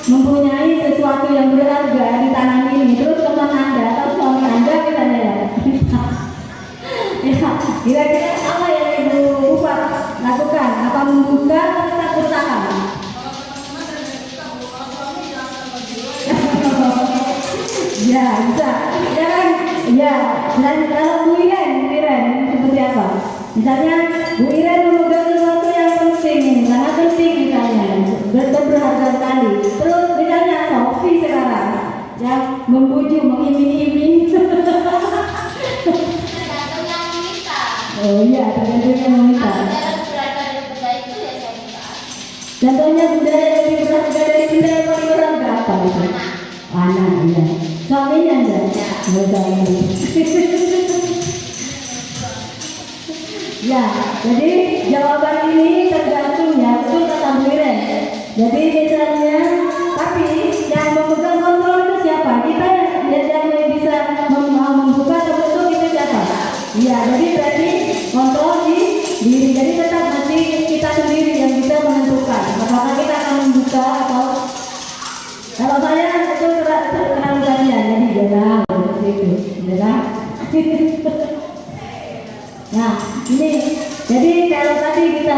mempunyai sesuatu yang berharga di tangan ini, terus teman Anda atau suami Anda misalnya ya, kira-kira apa yang Ibu Fat lakukan? Apa membuka atau tetap bertahan? Ya, bisa. Sekarang, ya, dan kalau Bu Iren seperti apa? Misalnya Bu Iren memegang sesuatu yang penting, sangat penting misalnya, berharga sekali. Terus misalnya Sophie sekarang, yang membujuk, mengiming-iming. Tergantung yang meminta. Oh iya, tergantung yang meminta. Dalam berharga dari benda itu ya saya minta. Contohnya benda yang lebih berharga dari benda yang paling berharga apa itu? Anak, ya. Suaminya enggak? Ya, jadi jawaban ini tergantung ya, betul kata Bu Iren. Jadi misalnya, tapi yang memegang kontrol itu siapa? Kita yang bisa membuka atau itu siapa? Iya, jadi berarti kontrol di diri. Jadi tetap nanti kita sendiri yang bisa menentukan apakah kita akan membuka atau kalau saya itu terlalu kasihan, jadi jarang seperti itu, jarang. Nah, ini jadi kalau tadi kita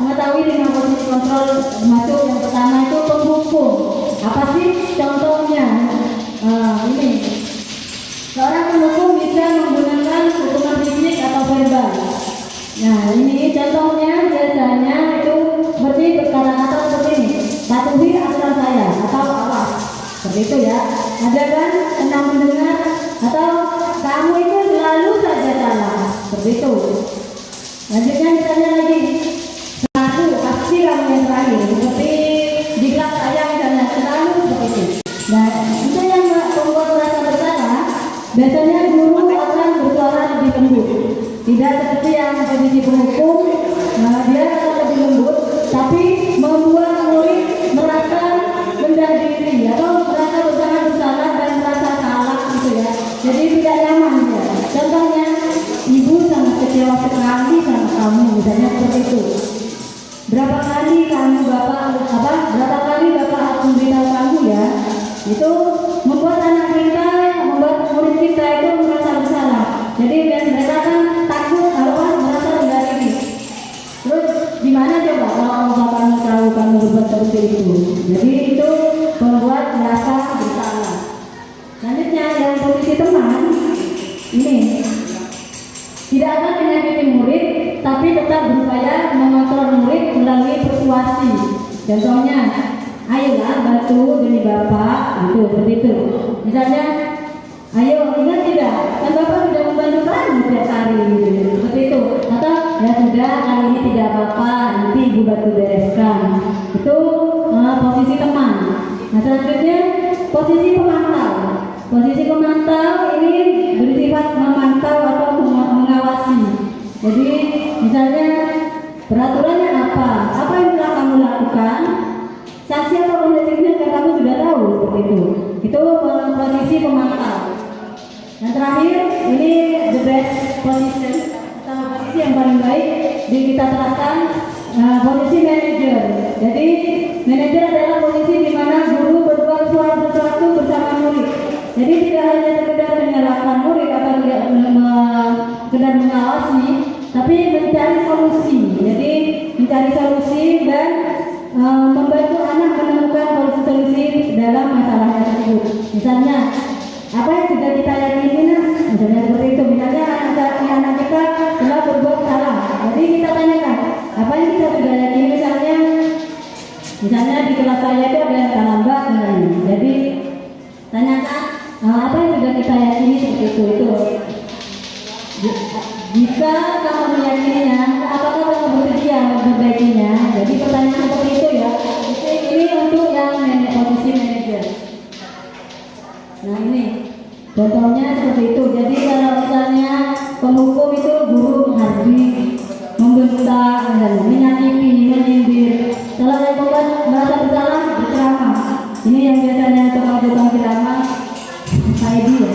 mengetahui 5 posisi kontrol, termasuk yang pertama itu penghukum. Apa sih contohnya? Ini seorang penghukum bisa menggunakan hukuman fisik atau verbal. Nah, ini contohnya biasanya itu seperti kata-kata seperti ini, patuhi aturan saya atau awas, seperti itu ya. Ada kan, tenang mendengar, atau kamu itu selalu saja salah. seperti itu. Lanjutnya misalnya lagi selalu pasti kamu yang terakhir seperti di kelas saya misalnya selalu seperti itu. Nah itu yang membuat merasa bersalah. Biasanya guru akan bersuara lebih lembut, tidak seperti yang posisi penghukum. Dia akan lebih lembut, tapi membuat murid merasa rendah diri atau merasa bersalah dan merasa salah gitu ya. Jadi tidak nyaman ya. Contohnya ibu sangat kecewa sekali sama kamu, misalnya seperti itu. Berapa kali bapak memberitahu kamu ya, itu membuat anak kita, membuat murid kita itu merasa bersalah. Jadi mereka kan takut merasa rendah diri. Terus gimana coba kalau bapakmu tahu kamu berbuat seperti itu? Jadi itu membuat merasa bersalah. Selanjutnya yang posisi teman ini tidak akan menyakiti murid, tapi tetap berupaya mengontrol murid melalui persuasi. Contohnya, ayolah bantu demi bapak, gitu seperti itu. Misalnya, ayo ingat tidak, kan bapak sudah membantu kamu tiap hari, gitu. Seperti itu. Atau ya sudah kali ini tidak apa-apa, nanti ibu bantu bereskan. Itu posisi teman. Nah selanjutnya posisi pemantau. Posisi pemantau ini bersifat memantau atau mengawasi. Jadi misalnya peraturannya apa yang telah kamu lakukan, sanksi atau konsekuensinya kan kamu sudah tahu seperti itu. Itu posisi pemantau. Yang terakhir ini the best position atau posisi yang paling baik di kita terapkan, posisi manajer. Jadi manajer adalah posisi di mana guru berbuat sesuatu bersama murid. Jadi tidak hanya sekedar menyalahkan murid atau tidak sekedar mengawasi, tapi mencari solusi. Jadi mencari solusi dan membantu anak menemukan solusi dalam masalahnya tersebut. Misalnya apa yang sudah kita yakini, misalnya seperti itu. Misalnya anak kita telah berbuat salah, jadi kita tanyakan apa yang kita sudah yakini. Misalnya di kelas saya itu ada yang terlambat, jadi tanyakan apa yang sudah kita yakini seperti itu. Jika kamu meyakininya, apakah kamu bersedia memperbaikinya? Jadi pertanyaan seperti itu ya. Ini untuk yang posisi manajer. Nah ini contohnya seperti itu. Jadi kalau misalnya penghukum itu guru menghardik, membentak, menyakiti, menyindir. Kalau yang membuat merasa bersalah, berceramah. Ini yang biasanya tukang ceramah ID ya.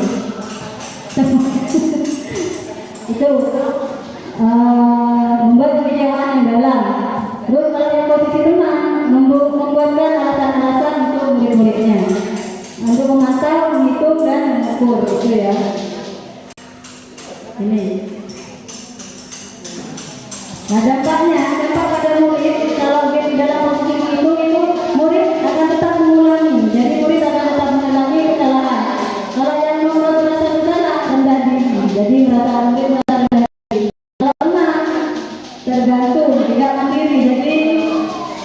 Itu membuat kekecewaan yang dalam. Terus kalau yang posisi teman membuatkan alasan-alasan untuk murid-muridnya, untuk memantau, menghitung dan mengukur, itu ya. Ini. Nah dampak pada murid kalau dia di dalam posisi menghitung itu murid akan tetap mengulangi. Jadi murid akan tetap mengulangi kesalahan. Kalau yang membuat merasa bersalah rendah diri. Jadi merasa rendah diri. Kalau teman tergantung tidak mandiri. Jadi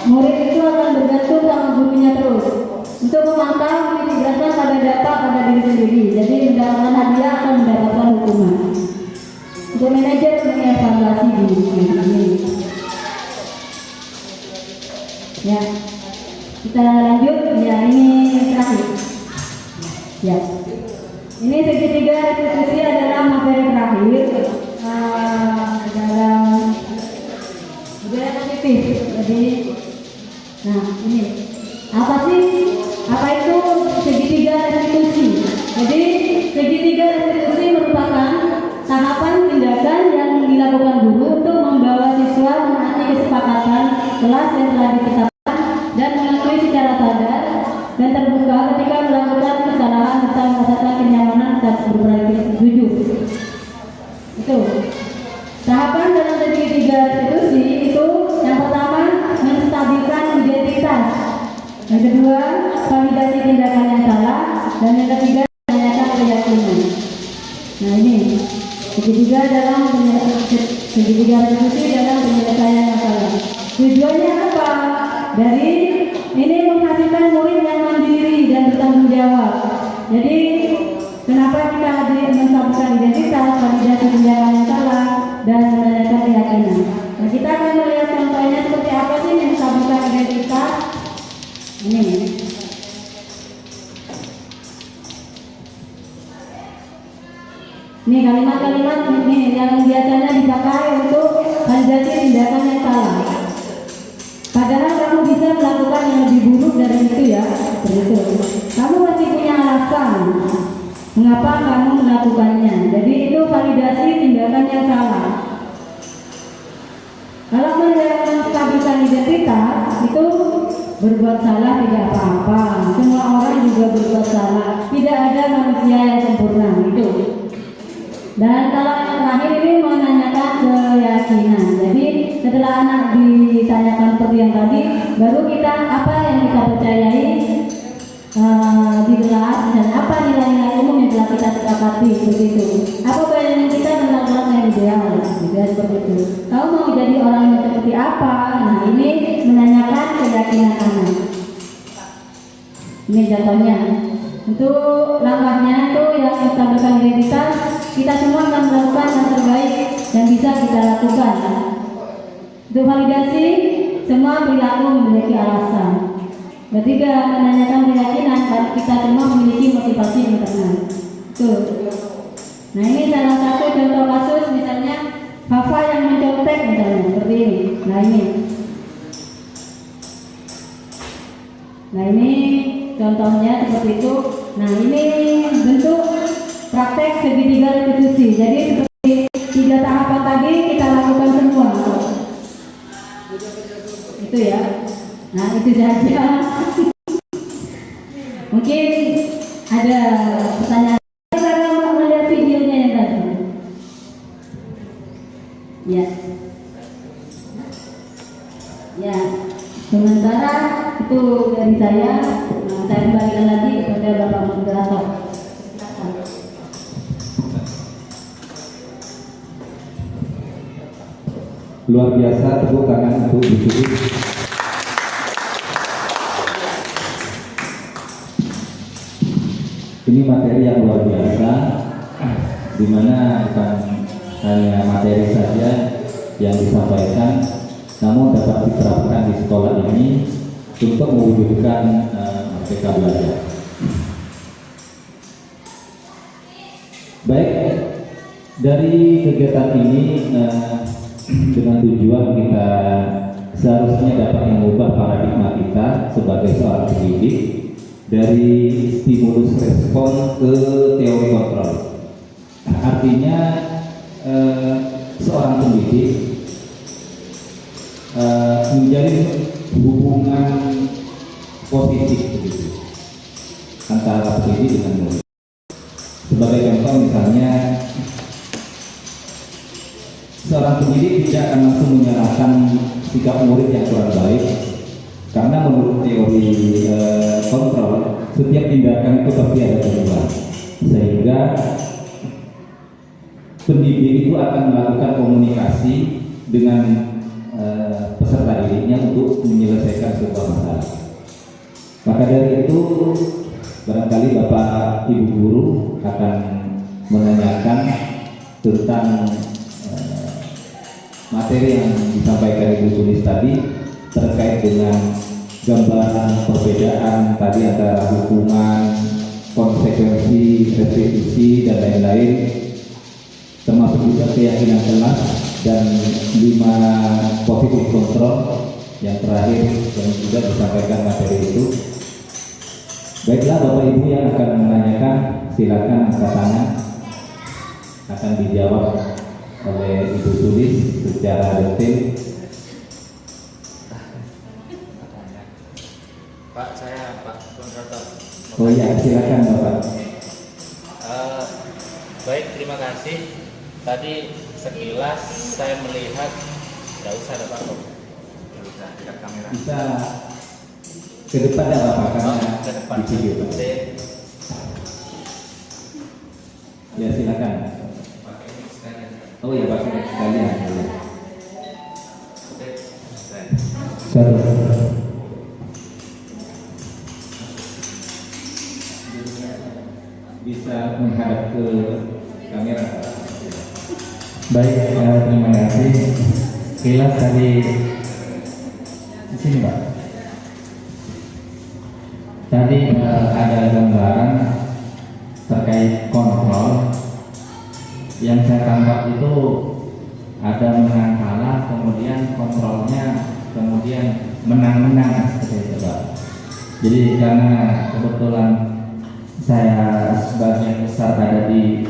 murid itu akan bergantung sama gurunya terus. Untuk memantau ini berdasarkan pada data pada diri sendiri. Jadi mendapatkan hadiah atau mendapatkan hukuman. Untuk manajer mengevaluasi diri ini. Ya, kita lanjut. Ya, ini terakhir. Ya, ini segitiga restitusi adalah materi terakhir dalam budaya positif. Jadi, nah ini apa itu segitiga restitusi? Jadi segitiga restitusi merupakan tahapan tindakan yang dilakukan guru untuk membawa siswa menaati kesepakatan kelas yang telah ditetapkan dan mengakui secara sadar dan terbuka ketika melakukan kesalahan serta merasakan kenyamanan dan berpraktik jujur. Itu tahapan dalam segitiga restitusi itu. Yang pertama, menstabilkan identitas. Yang kedua, validasi tindakan yang salah. Dan yang ketiga, menanyakan keyakinan. Nah ini segitiga restitusi dalam penyelesaian masalah. Tujuannya apa? Dari ini menghasilkan murid yang mandiri dan bertanggung jawab. Jadi kenapa kita menstabilkan identitas, validasi tindakan yang salah? dan menanyakan keyakinan. Nah, kita akan melihat contohnya seperti apa sih menstabilkan identitas. Ini. Ini kalimat-kalimat ini yang biasanya dipakai untuk validasi tindakan yang salah. Padahal kamu bisa melakukan yang lebih buruk dari itu ya, seperti itu. Kamu masih punya alasan mengapa kamu melakukannya. Jadi itu validasi tindakan yang salah. Kalau menstabilkan identitas itu berbuat salah tidak apa-apa. Semua orang juga berbuat salah. Tidak ada manusia yang sempurna itu. Dan kalau yang terakhir ini menanyakan keyakinan. Jadi setelah anak ditanyakan seperti yang tadi, baru kita apa yang kita percayai di kelas dan apa nilai-nilai umum yang telah kita sepakati begitu. Apa bayangan kita tentang kelas yang ideal, gitu ya, seperti itu. Kamu mau jadi orang yang seperti apa? Nah ini menanyakan keyakinan anak. Ini contohnya. Untuk langkahnya itu yang menstabilkan identitas, kita semua akan melakukan yang terbaik yang bisa kita lakukan. Untuk validasi, semua perilaku memiliki alasan. Ketiga, menanyakan keyakinan, kita semua memiliki motivasi internal. Tuh. Nah ini salah satu contoh kasus, misalnya Fafa yang mencontek misalnya seperti ini. Nah ini contohnya seperti itu. Nah ini bentuk praktek segitiga restitusi. Jadi seperti 3 tahapan tadi kita lakukan semua. Itu ya. Nah itu saja. Mungkin ada pertanyaan. Saya mau melihat videonya yang tadi. Ya. Ya. Sementara itu dari saya. Saya kembalikan lagi kepada Bapak Moderator. Luar biasa, tepuk tangan untuk Bu Sulis. Ini materi yang luar biasa, di mana bukan hanya materi saja yang disampaikan, namun dapat diterapkan di sekolah ini untuk mewujudkan Merdeka Belajar. Baik, dari kegiatan ini dengan tujuan kita seharusnya dapat mengubah paradigma kita sebagai seorang pendidik dari stimulus respon ke teori kontrol. Artinya seorang pendidik menjadi hubungan positif begitu antara pendidik dengan murid. Sebagai contoh misalnya, seorang pendidik tidak akan langsung menyalahkan sikap murid yang kurang baik, karena menurut teori kontrol setiap tindakan itu pasti ada perubahan, sehingga pendidik itu akan melakukan komunikasi dengan peserta didiknya untuk menyelesaikan sebuah masalah. Maka dari itu barangkali Bapak Ibu Guru akan menanyakan tentang materi yang disampaikan Ibu Sulis tadi terkait dengan gambaran perbedaan tadi antara hukuman, konsekuensi, restitusi dan lain-lain, termasuk juga keyakinan kelas dan 5 positif kontrol yang terakhir yang juga disampaikan materi itu. Baiklah Bapak Ibu yang akan menanyakan, silakan angkat tangan, akan dijawab oleh Ibu Sulis secara detail. Pak, saya Pak Kontrator. Oh iya, silakan Bapak. Baik, terima kasih. Tadi sekilas saya melihat, tidak usah ada Pak. Tidak usah, dekat kamera. Bisa ke depan ya Bapak, karena ke depan di video Pak. Ya silakan. Oh iya Pak, sekalian. Satu. Bisa menghadap ke kamera. Baik, terima kasih. Sekilas tadi di sini Pak. Tadi ada gambaran terkait kontrol. Yang saya tangkap itu ada menang kalah, kemudian kontrolnya, kemudian menang-menang seperti itu Pak. Jadi karena kebetulan saya sebagian besar ada di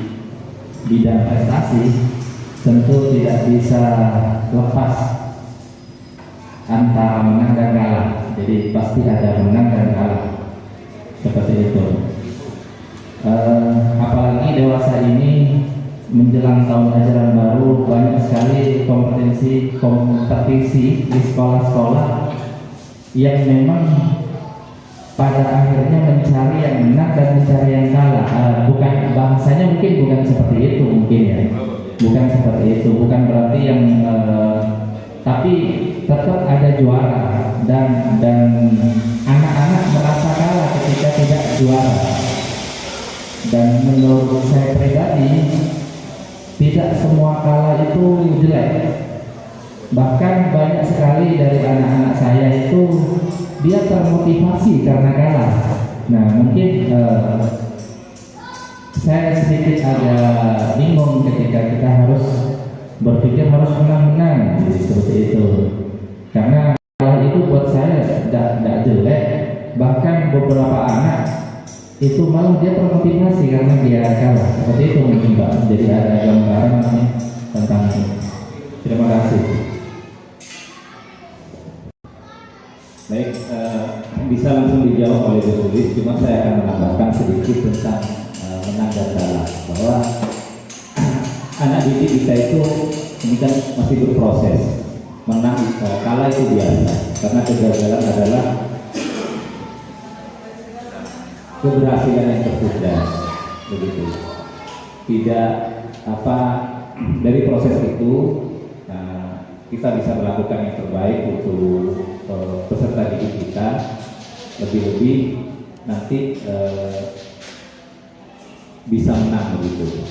bidang prestasi, tentu tidak bisa lepas antara menang dan kalah. Jadi pasti ada menang dan kalah seperti itu. Apalagi dewasa ini menjelang tahun ajaran baru, banyak sekali kompetisi di sekolah-sekolah yang memang pada akhirnya mencari yang menang dan mencari yang kalah. Bukan bahasanya mungkin bukan seperti itu mungkin ya. Bukan seperti itu, bukan berarti yang tapi tetap ada juara dan anak-anak merasa kalah ketika tidak juara. Dan menurut saya pribadi, tidak semua kalah itu jelek. Bahkan banyak sekali dari anak-anak saya itu dia termotivasi karena kalah. Nah mungkin saya sedikit agak bingung ketika kita harus berpikir harus menang-menang seperti itu. Karena kalah itu buat saya tidak jelek. Bahkan beberapa anak itu malah dia termotivasi karena dia kalah. Seperti itu mungkin Pak. Jadi ada gambaran tentang itu. Terima kasih. Baik, bisa langsung dijawab oleh Bu Sulis. Cuma saya akan menambahkan sedikit tentang menang dan kalah, bahwa anak didik kita itu ini kan masih berproses. Menang kalah itu biasa, karena kegagalan adalah keberhasilan yang tertunda, begitu. Tidak dari proses itu kita bisa melakukan yang terbaik untuk peserta didik kita, lebih-lebih nanti bisa menang begitu.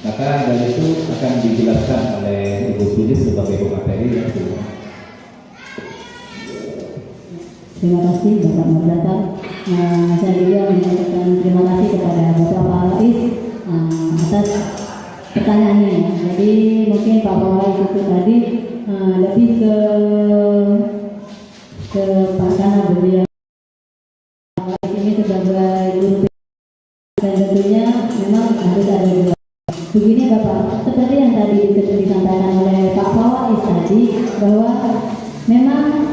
Maka dari itu akan dijelaskan oleh Ibu Sulis sebagai pemateri yang kedua. Terima kasih Bapak Moderator. Saya juga menyampaikan terima kasih kepada Bapak Faiz atas pertanyaannya. Jadi mungkin Pak Faiz itu tadi lebih ke karena beliau ini sebagai guru dan tentunya memang harus ada dua. Begini Bapak, seperti yang tadi disampaikan oleh Pak Faiz tadi, bahwa memang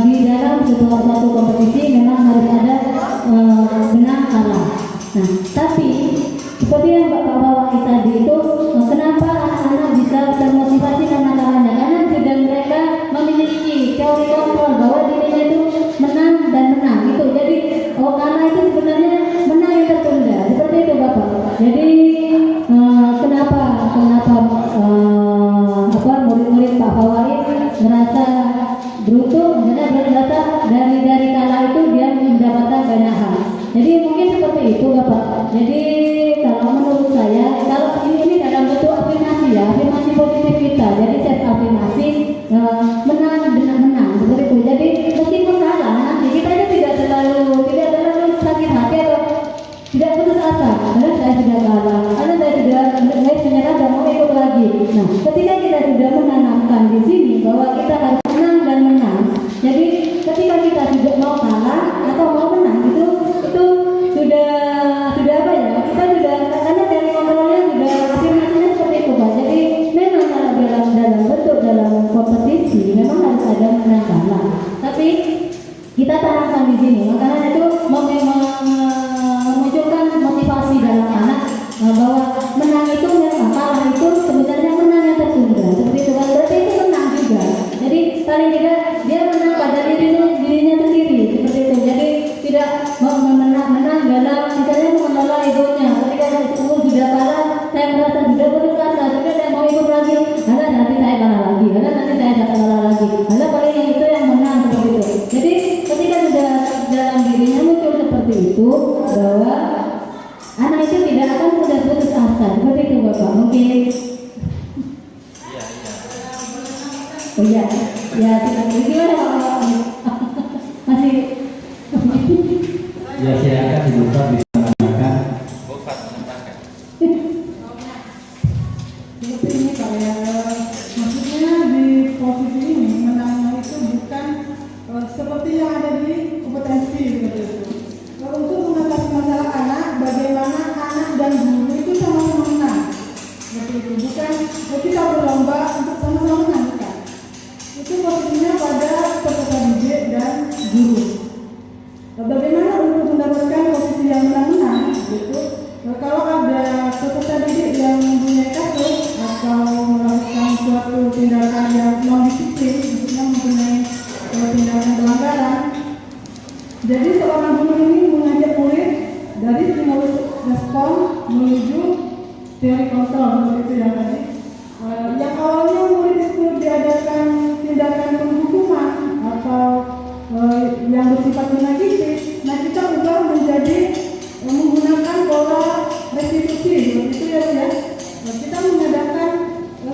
di dalam suatu kompetisi memang harus ada menang kalah. Nah, tapi seperti yang Pak Faiz tadi itu, kenapa anak-anak bisa termotivasi karena kalahnya? Karena sudah mereka memiliki teori kontrol bahwa dirinya itu menang dan menang itu. Jadi kalah itu sebenarnya menang yang tertunda. Seperti itu Bapak. Jadi kenapa murid-murid Pak Faiz merasa beruntung, karena berkata dari kalah itu dia mendapatkan banyak hal. Jadi mungkin seperti itu Bapak. Jadi kalau menurut saya, kalau ini dalam bentuk afirmasi ya, afirmasi positif kita. Jadi self afirmasi menang dengan menang seperti itu. Jadi meskipun kalah, nanti kita tidak terlalu sakit hati atau tidak putus asa. Karena saya sudah kalah, karena saya menyerah dan mau ikut lagi. Nah, ketika kita sudah menanamkan di sini bahwa kita harus menang dan menang. Jadi ketika kita tidak mau kalah atau mau menang itu sudah apa ya? Kita sudah, karena dari kontrolnya sudah afirmasinya seperti itu Pak. Jadi memang kalau dalam kompetisi memang harus ada menang kalah. Tapi kita tanamkan di sini, makanya itu memunculkan motivasi dalam anak bahwa menang itu memang, kalah itu sebenarnya menang yang tertunda. Seperti itu kan, berarti itu menang juga. Jadi paling tidak dia menang pada dirinya sendiri seperti itu. Jadi tidak menang dalam misalnya mengelola egonya. Ketika saya sudah kalah, saya merasa sudah putus asa, sudah saya mau ikut lagi. Nanti saya kalah lagi, nanti saya kalah lagi. Paling yang itu yang menang seperti itu. Jadi ketika sudah dalam dirinya muncul seperti itu, bahwa anak itu tidak akan mudah putus asa seperti itu Bapak. Mungkin tidak gimana Pak? Masih Ya silakan Ibu Fat bisa menambahkan. Bufat menambahkan. Seperti ini Pak ya, maksudnya di posisi ini menangnya itu bukan seperti yang ada di kompetensi seperti itu. Untuk mengatasi masalah anak, bagaimana anak dan guru itu sama-sama menang. Seperti itu, bukan kita berlomba untuk sama-sama menang, bukan. Itu posisinya pada peserta didik dan guru. Bagaimana untuk mendapatkan posisi yang menang-menang, gitu. Kalau ada peserta didik yang mempunyai kasus atau melakukan suatu tindakan yang non disiplin, maksudnya mempunyai tindakan pelanggaran, jadi seorang guru ini mengajak murid dari stimulus respon menuju teori kontrol seperti itu yang tadi. Yang awalnya murid itu diadakan tindakan penghukuman atau yang bersifat negatif, nah kita ubah menjadi menggunakan pola restitusi seperti itu ya. Kita mengadakan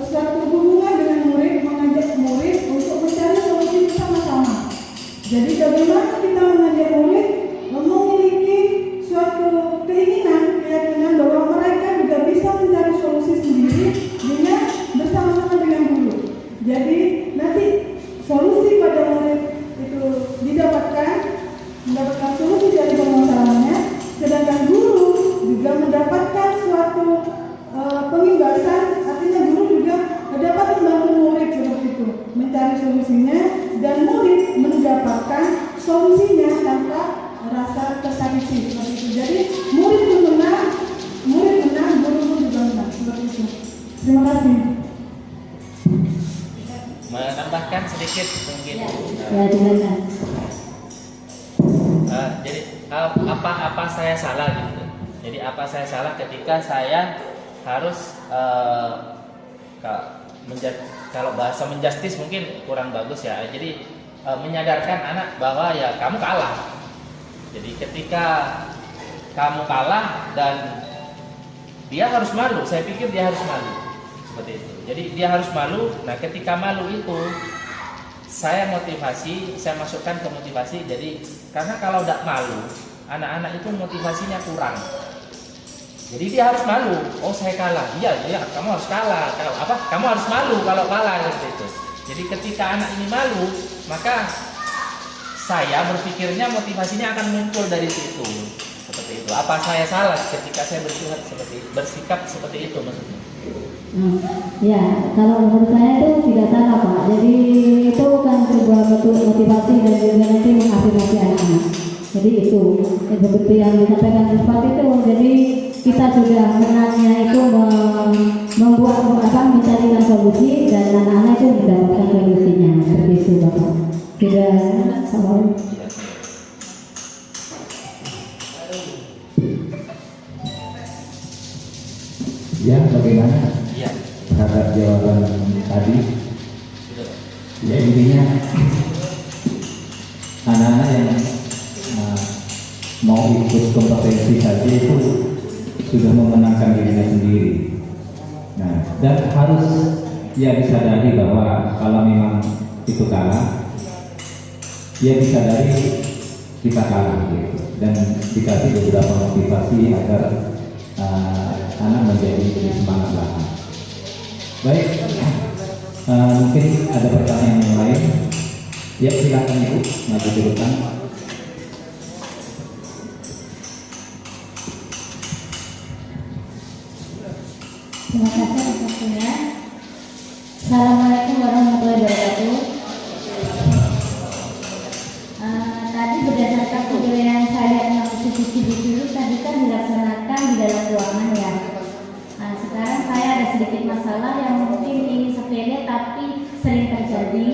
suatu hubungan dengan murid, mengajak murid untuk mencari solusi bersama-sama. Jadi bagaimana kita mengajak murid memiliki suatu keyakinan bahwa mereka juga bisa mencari solusi sendiri dengan bersama-sama dengan guru. Jadi nanti solusi pada murid itu mendapatkan solusi dari permasalahannya, sedangkan guru juga mendapatkan suatu pengimbasan, artinya guru juga dapat membantu murid seperti itu mencari solusinya dan murid mendapatkan solusinya tanpa rasa tersakiti seperti itu. Jadi murid menang, guru pun juga menang seperti itu. Terima kasih. Menambahkan sedikit mungkin. ya silakan. Jadi apa saya salah gitu? Jadi apa saya salah ketika saya harus kalau bahasa menjustis mungkin kurang bagus ya. Jadi menyadarkan anak bahwa ya kamu kalah. Jadi ketika kamu kalah dan dia harus malu, saya pikir dia harus malu seperti itu. Jadi dia harus malu. Nah ketika malu itu saya masukkan ke motivasi. Jadi karena kalau tidak malu, anak-anak itu motivasinya kurang. Jadi dia harus malu. Oh saya kalah. Iya, kamu harus kalah. Kamu harus malu kalau kalah seperti itu. Jadi ketika anak ini malu, maka saya berpikirnya motivasinya akan muncul dari situ. Seperti itu. Apa saya salah ketika saya bersikap seperti itu maksudnya? Ya, kalau menurut saya itu tidak salah Pak. Jadi itu kan sebuah bentuk motivasi dan juga nanti mengafirmasi anak-anak. Jadi itu seperti yang disampaikan Ustaz itu. Jadi kita sudah menangnya itu mencarikan solusi dan anak-anak itu mendapatkan solusinya seperti itu Bapak. Tidak salah. Ya, bagaimana terhadap jawaban tadi? Ya intinya anak-anak yang mau ikut kompetensi saja itu sudah memenangkan dirinya sendiri. Nah, dan harus disadari bahwa kalau memang itu kalah, disadari kita kalah gitu. Dan dikasih beberapa motivasi agar anak menjadi semangat lagi. Baik, mungkin ada pertanyaan yang lain. Ya silakan Ibu, maju ke depan. Terima kasih atas waktunya. Assalamualaikum warahmatullahi wabarakatuh. Tadi berdasarkan video yang saya lihat diskusi dulu tadi kan dilaksanakan di dalam ruangan ya. Sekarang saya ada sedikit masalah yang mungkin ini sepele tapi sering terjadi.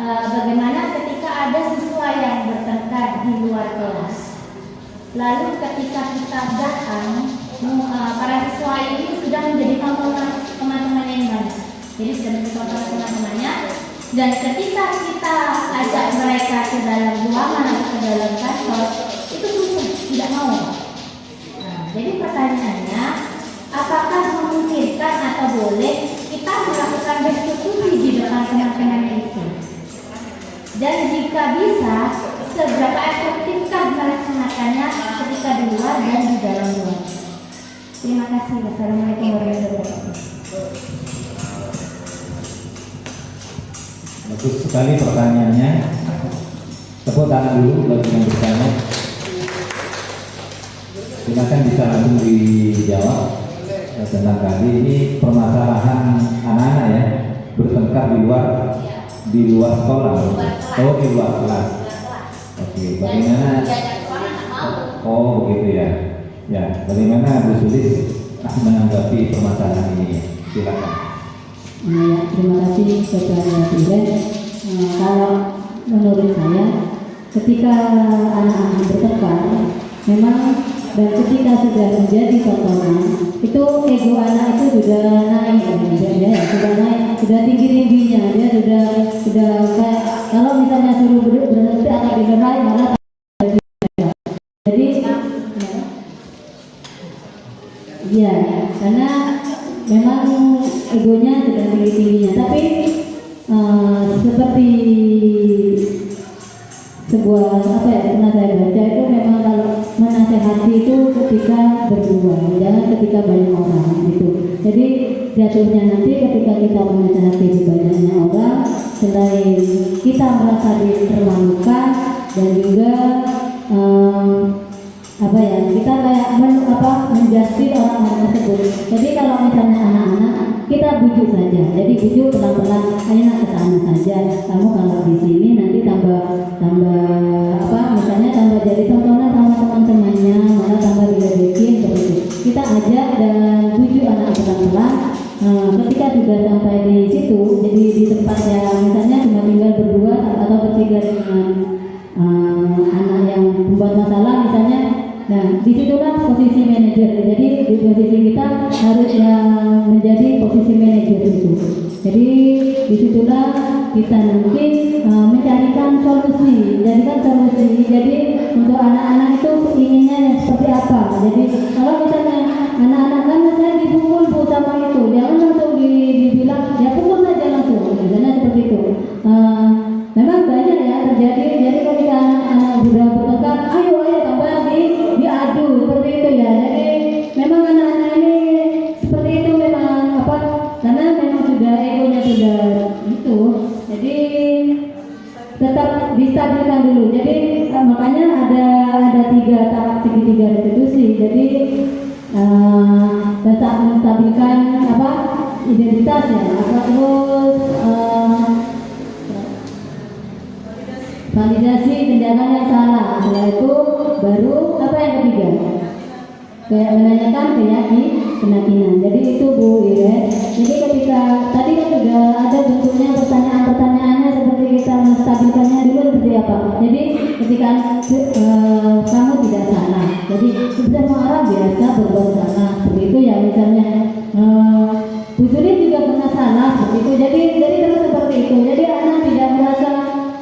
Bagaimana ketika ada siswa yang bertengkar di luar kelas, lalu ketika kita datang, para siswa ini sudah menjadi teman-temannya yang baik. Jadi sudah menjadi teman-temannya. Dan ketika kita ajak mereka ke dalam ruangan atau ke dalam kantor, itu susah, tidak mau. Jadi pertanyaannya, apakah memungkinkan atau boleh kita melakukan restitusi di depan teman-temannya itu? Dan jika bisa, seberapa efektifkah melaksanakannya ketika di luar dan di dalam ruang? Terima kasih. Wassalamualaikum warahmatullahi wabarakatuh. Bagus sekali pertanyaannya. Tepuk tangan dulu bagi yang bertanya. Silakan bisa langsung dijawab tentang tadi ini permasalahan anak-anak ya bertengkar di luar sekolah. Oh, di luar kelas. Oke, bagaimana? Oh, begitu ya. Ya, bagaimana Bu Sulis menanggapi permasalahan ini? Silakan. Ya, terima kasih kepada Presiden. Kalau menurut saya, ketika anak-anak bertengkar, memang dan ketika sudah menjadi tontonan, itu ego anak itu sudah naik, sudah naik, sudah tinggi-tingginya, dia sudah kayak kalau misalnya suruh berhenti akan dilerai malah jadi iya, karena memang egonya sudah tinggi-tingginya, tapi seperti sebuah pernah saya baca itu memang kalau menasehati itu ketika berdua, jangan ketika banyak orang itu. Jadi jatuhnya nanti ketika kita menasehati di banyaknya orang, selain kita merasa dipermalukan dan juga kita kayak menjudge orang-orang tersebut. Jadi kalau misalnya anak-anak kita bujuk saja, jadi bujuk pelan-pelan, ayo ke sana saja. Kamu kalau di sini nanti tambah misalnya tambah jadi tontonan sama teman-temannya, malah tambah diledekin begitu. Kita ajak dan bujuk anak pelan-pelan. Ketika sudah sampai di situ, jadi di tempat yang misalnya cuma tinggal berdua atau bertiga dengan anak yang membuat masalah misalnya. Nah, disitulah posisi manajer. Jadi di posisi kita harus yang menjadi posisi manajer itu. Jadi disitulah kita nanti mencarikan solusi. Jadi untuk anak-anak itu inginnya yang seperti apa. Jadi kalau misalnya anak-anak kan saya dipukul sama itu, jangan langsung dibilang ya pukul saja langsung. Misalnya seperti itu. Memang banyak ya terjadi. Jadi kalau kita anak-anak sudah bertengkar, ayo tambah diadu seperti itu ya. Jadi memang anak-anak ini seperti itu memang karena memang sudah egonya sudah itu. Jadi tetap distabilkan dulu. Jadi makanya ada tahap segitiga restitusi. Jadi tetap menstabilkan identitasnya, terus validasi tindakan yang salah. Setelah itu baru yang ketiga, kayak menanyakan keyakinan. Jadi itu Bu Iren. Jadi ketika tadi kan sudah ada bentuknya pertanyaannya seperti kita menstabilkannya dulu seperti apa. Jadi ketika kamu tidak salah, jadi semua orang biasa berbuat salah seperti itu ya. Misalnya Bu Sulis juga pernah salah seperti itu. Jadi terus seperti itu. Jadi anak tidak merasa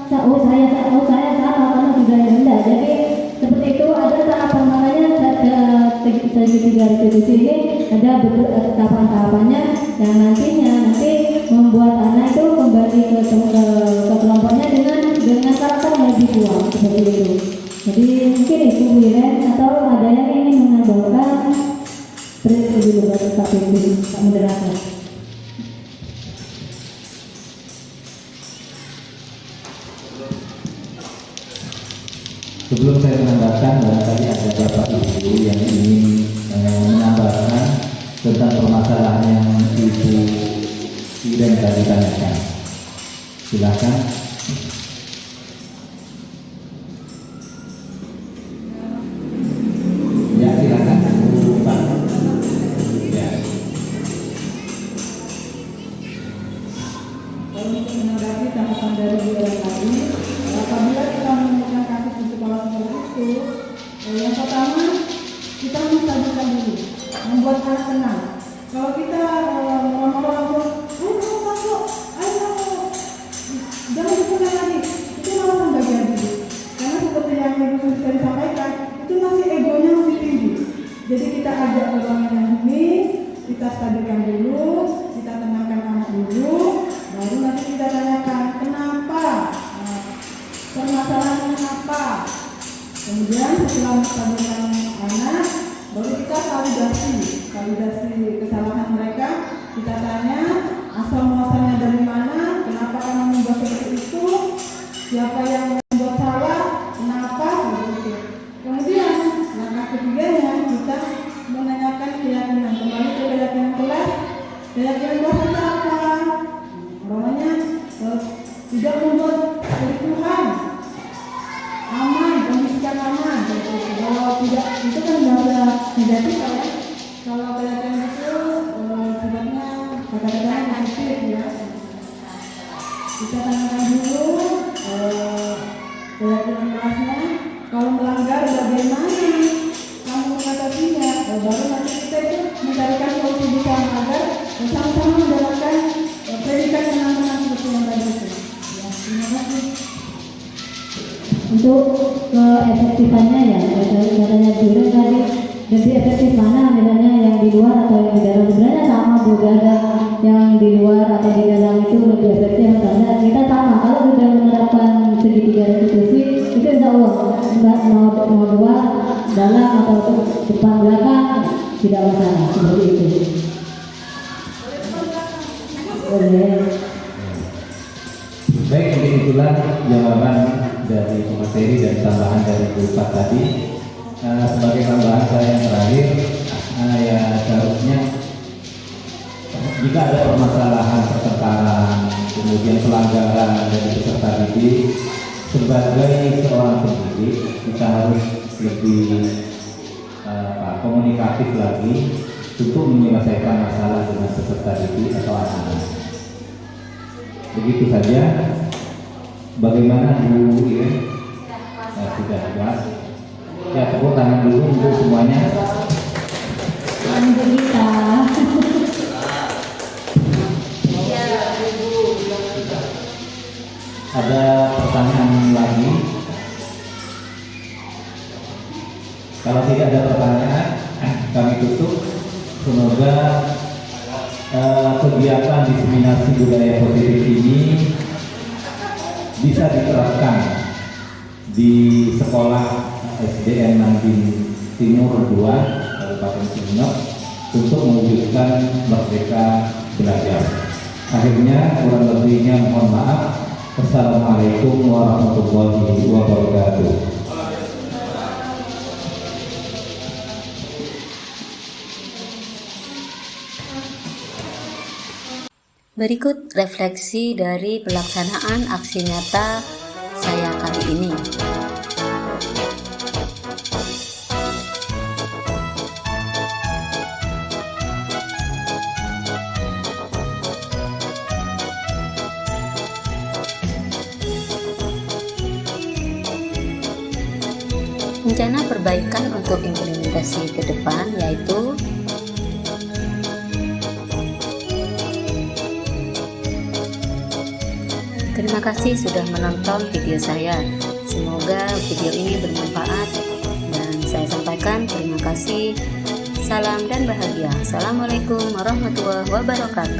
saya salah karena sudah rendah. Jadi seperti itu ada tahapan, makanya segitiga restitusi ini ada tahapan-tahapannya yang nantinya membuat anak itu kembali ke kelompoknya dengan karakter yang lebih kuat seperti itu. Jadi mungkin itu Bu Iren, atau ada yang ingin menambahkan prinsip dulu Pak moderator. Sebelum saya menambahkan, barangkali ada Bapak Ibu yang ingin menambahkan tentang permasalahan yang Ibu Iren tadi tanyakan. Silakan. Ya, silakan. Pak. Ya. Kalau untuk menanggapi tanggapan dari Bu Iren tadi, apabila kita menemukan kasus di sekolah seperti itu, yang pertama kita menstabilkan dulu, membuat anak tenang. Kalau kita ngomong langsung, ayo kamu masuk, ayo kamu jangan diputar lagi, itu malah pembagian dulu. Karena seperti yang Ibu Sulis tadi sampaikan, itu masih egonya masih tinggi. Jadi kita ajak ke ruangan yang ini, kita stabilkan dulu, kita tenangkan anak dulu, baru nanti kita tanyakan kenapa Kemudian setelah menstabilkan anak, baru kita validasi kesalahan mereka. Kita tanya asal muasalnya dari mana, kenapa kamu membuat seperti itu, siapa yang membuat salah, kenapa, begitu. Kemudian langkah ketiganya kita menanyakan keyakinan, kembali ke keyakinan kelas. Keyakinan kelas kita apa? Namanya tidak membuat kericuhan, aman, kondisikan aman. Kalau tidak, itu kan bahasa negatif ya. Kalau keyakinan itu sifatnya kata-katanya positif ya. Kita tanyakan dulu keyakinan kelasnya. Kalau melanggar bagaimana kamu mengatasinya, baru nanti kita itu mencarikan solusi bersama agar bersama-sama mendapatkan predikat menang-menang seperti yang tadi itu. Ya, terima kasih. Untuk keefektifannya ya, katanya guru tadi lebih efektif mana, misalnya yang di luar atau yang di dalam. Sebenarnya sama Bu, ada yang di luar atau di dalam itu lebih efektif. Karena kita sama, kalau sudah menerapkan segitiga restitusi itu insya Allah mau luar, dalam atau depan belakang tidak masalah seperti itu. Boleh. Baik, mungkin itulah jawaban dari materi dan tambahan dari Bu Pak tadi. Sebagai tambahan saya yang terakhir, ya seharusnya jika ada permasalahan pertengkaran, kemudian pelanggaran dari peserta didik, sebagai seorang pendidik kita harus lebih komunikatif lagi untuk menyelesaikan masalah dengan peserta didik atau anak-anak. Begitu saja. Bagaimana Bu Iren? Sudah jelas. Ya, tepuk tangan dulu untuk semuanya. Ada pertanyaan lagi? Kalau tidak ada pertanyaan, kami tutup. Semoga kegiatan diseminasi budaya positif ini bisa diterapkan di sekolah SDN Manding Timur 2 Kabupaten Sumeneb untuk mewujudkan merdeka belajar. Akhirnya kurang lebihnya mohon maaf. Assalamualaikum warahmatullahi wabarakatuh. Berikut refleksi dari pelaksanaan aksi nyata saya kali ini. Rencana perbaikan untuk implementasi ke depan yaitu terima kasih sudah menonton video saya. Semoga video ini bermanfaat dan saya sampaikan terima kasih. Salam dan bahagia. Assalamualaikum warahmatullahi wabarakatuh.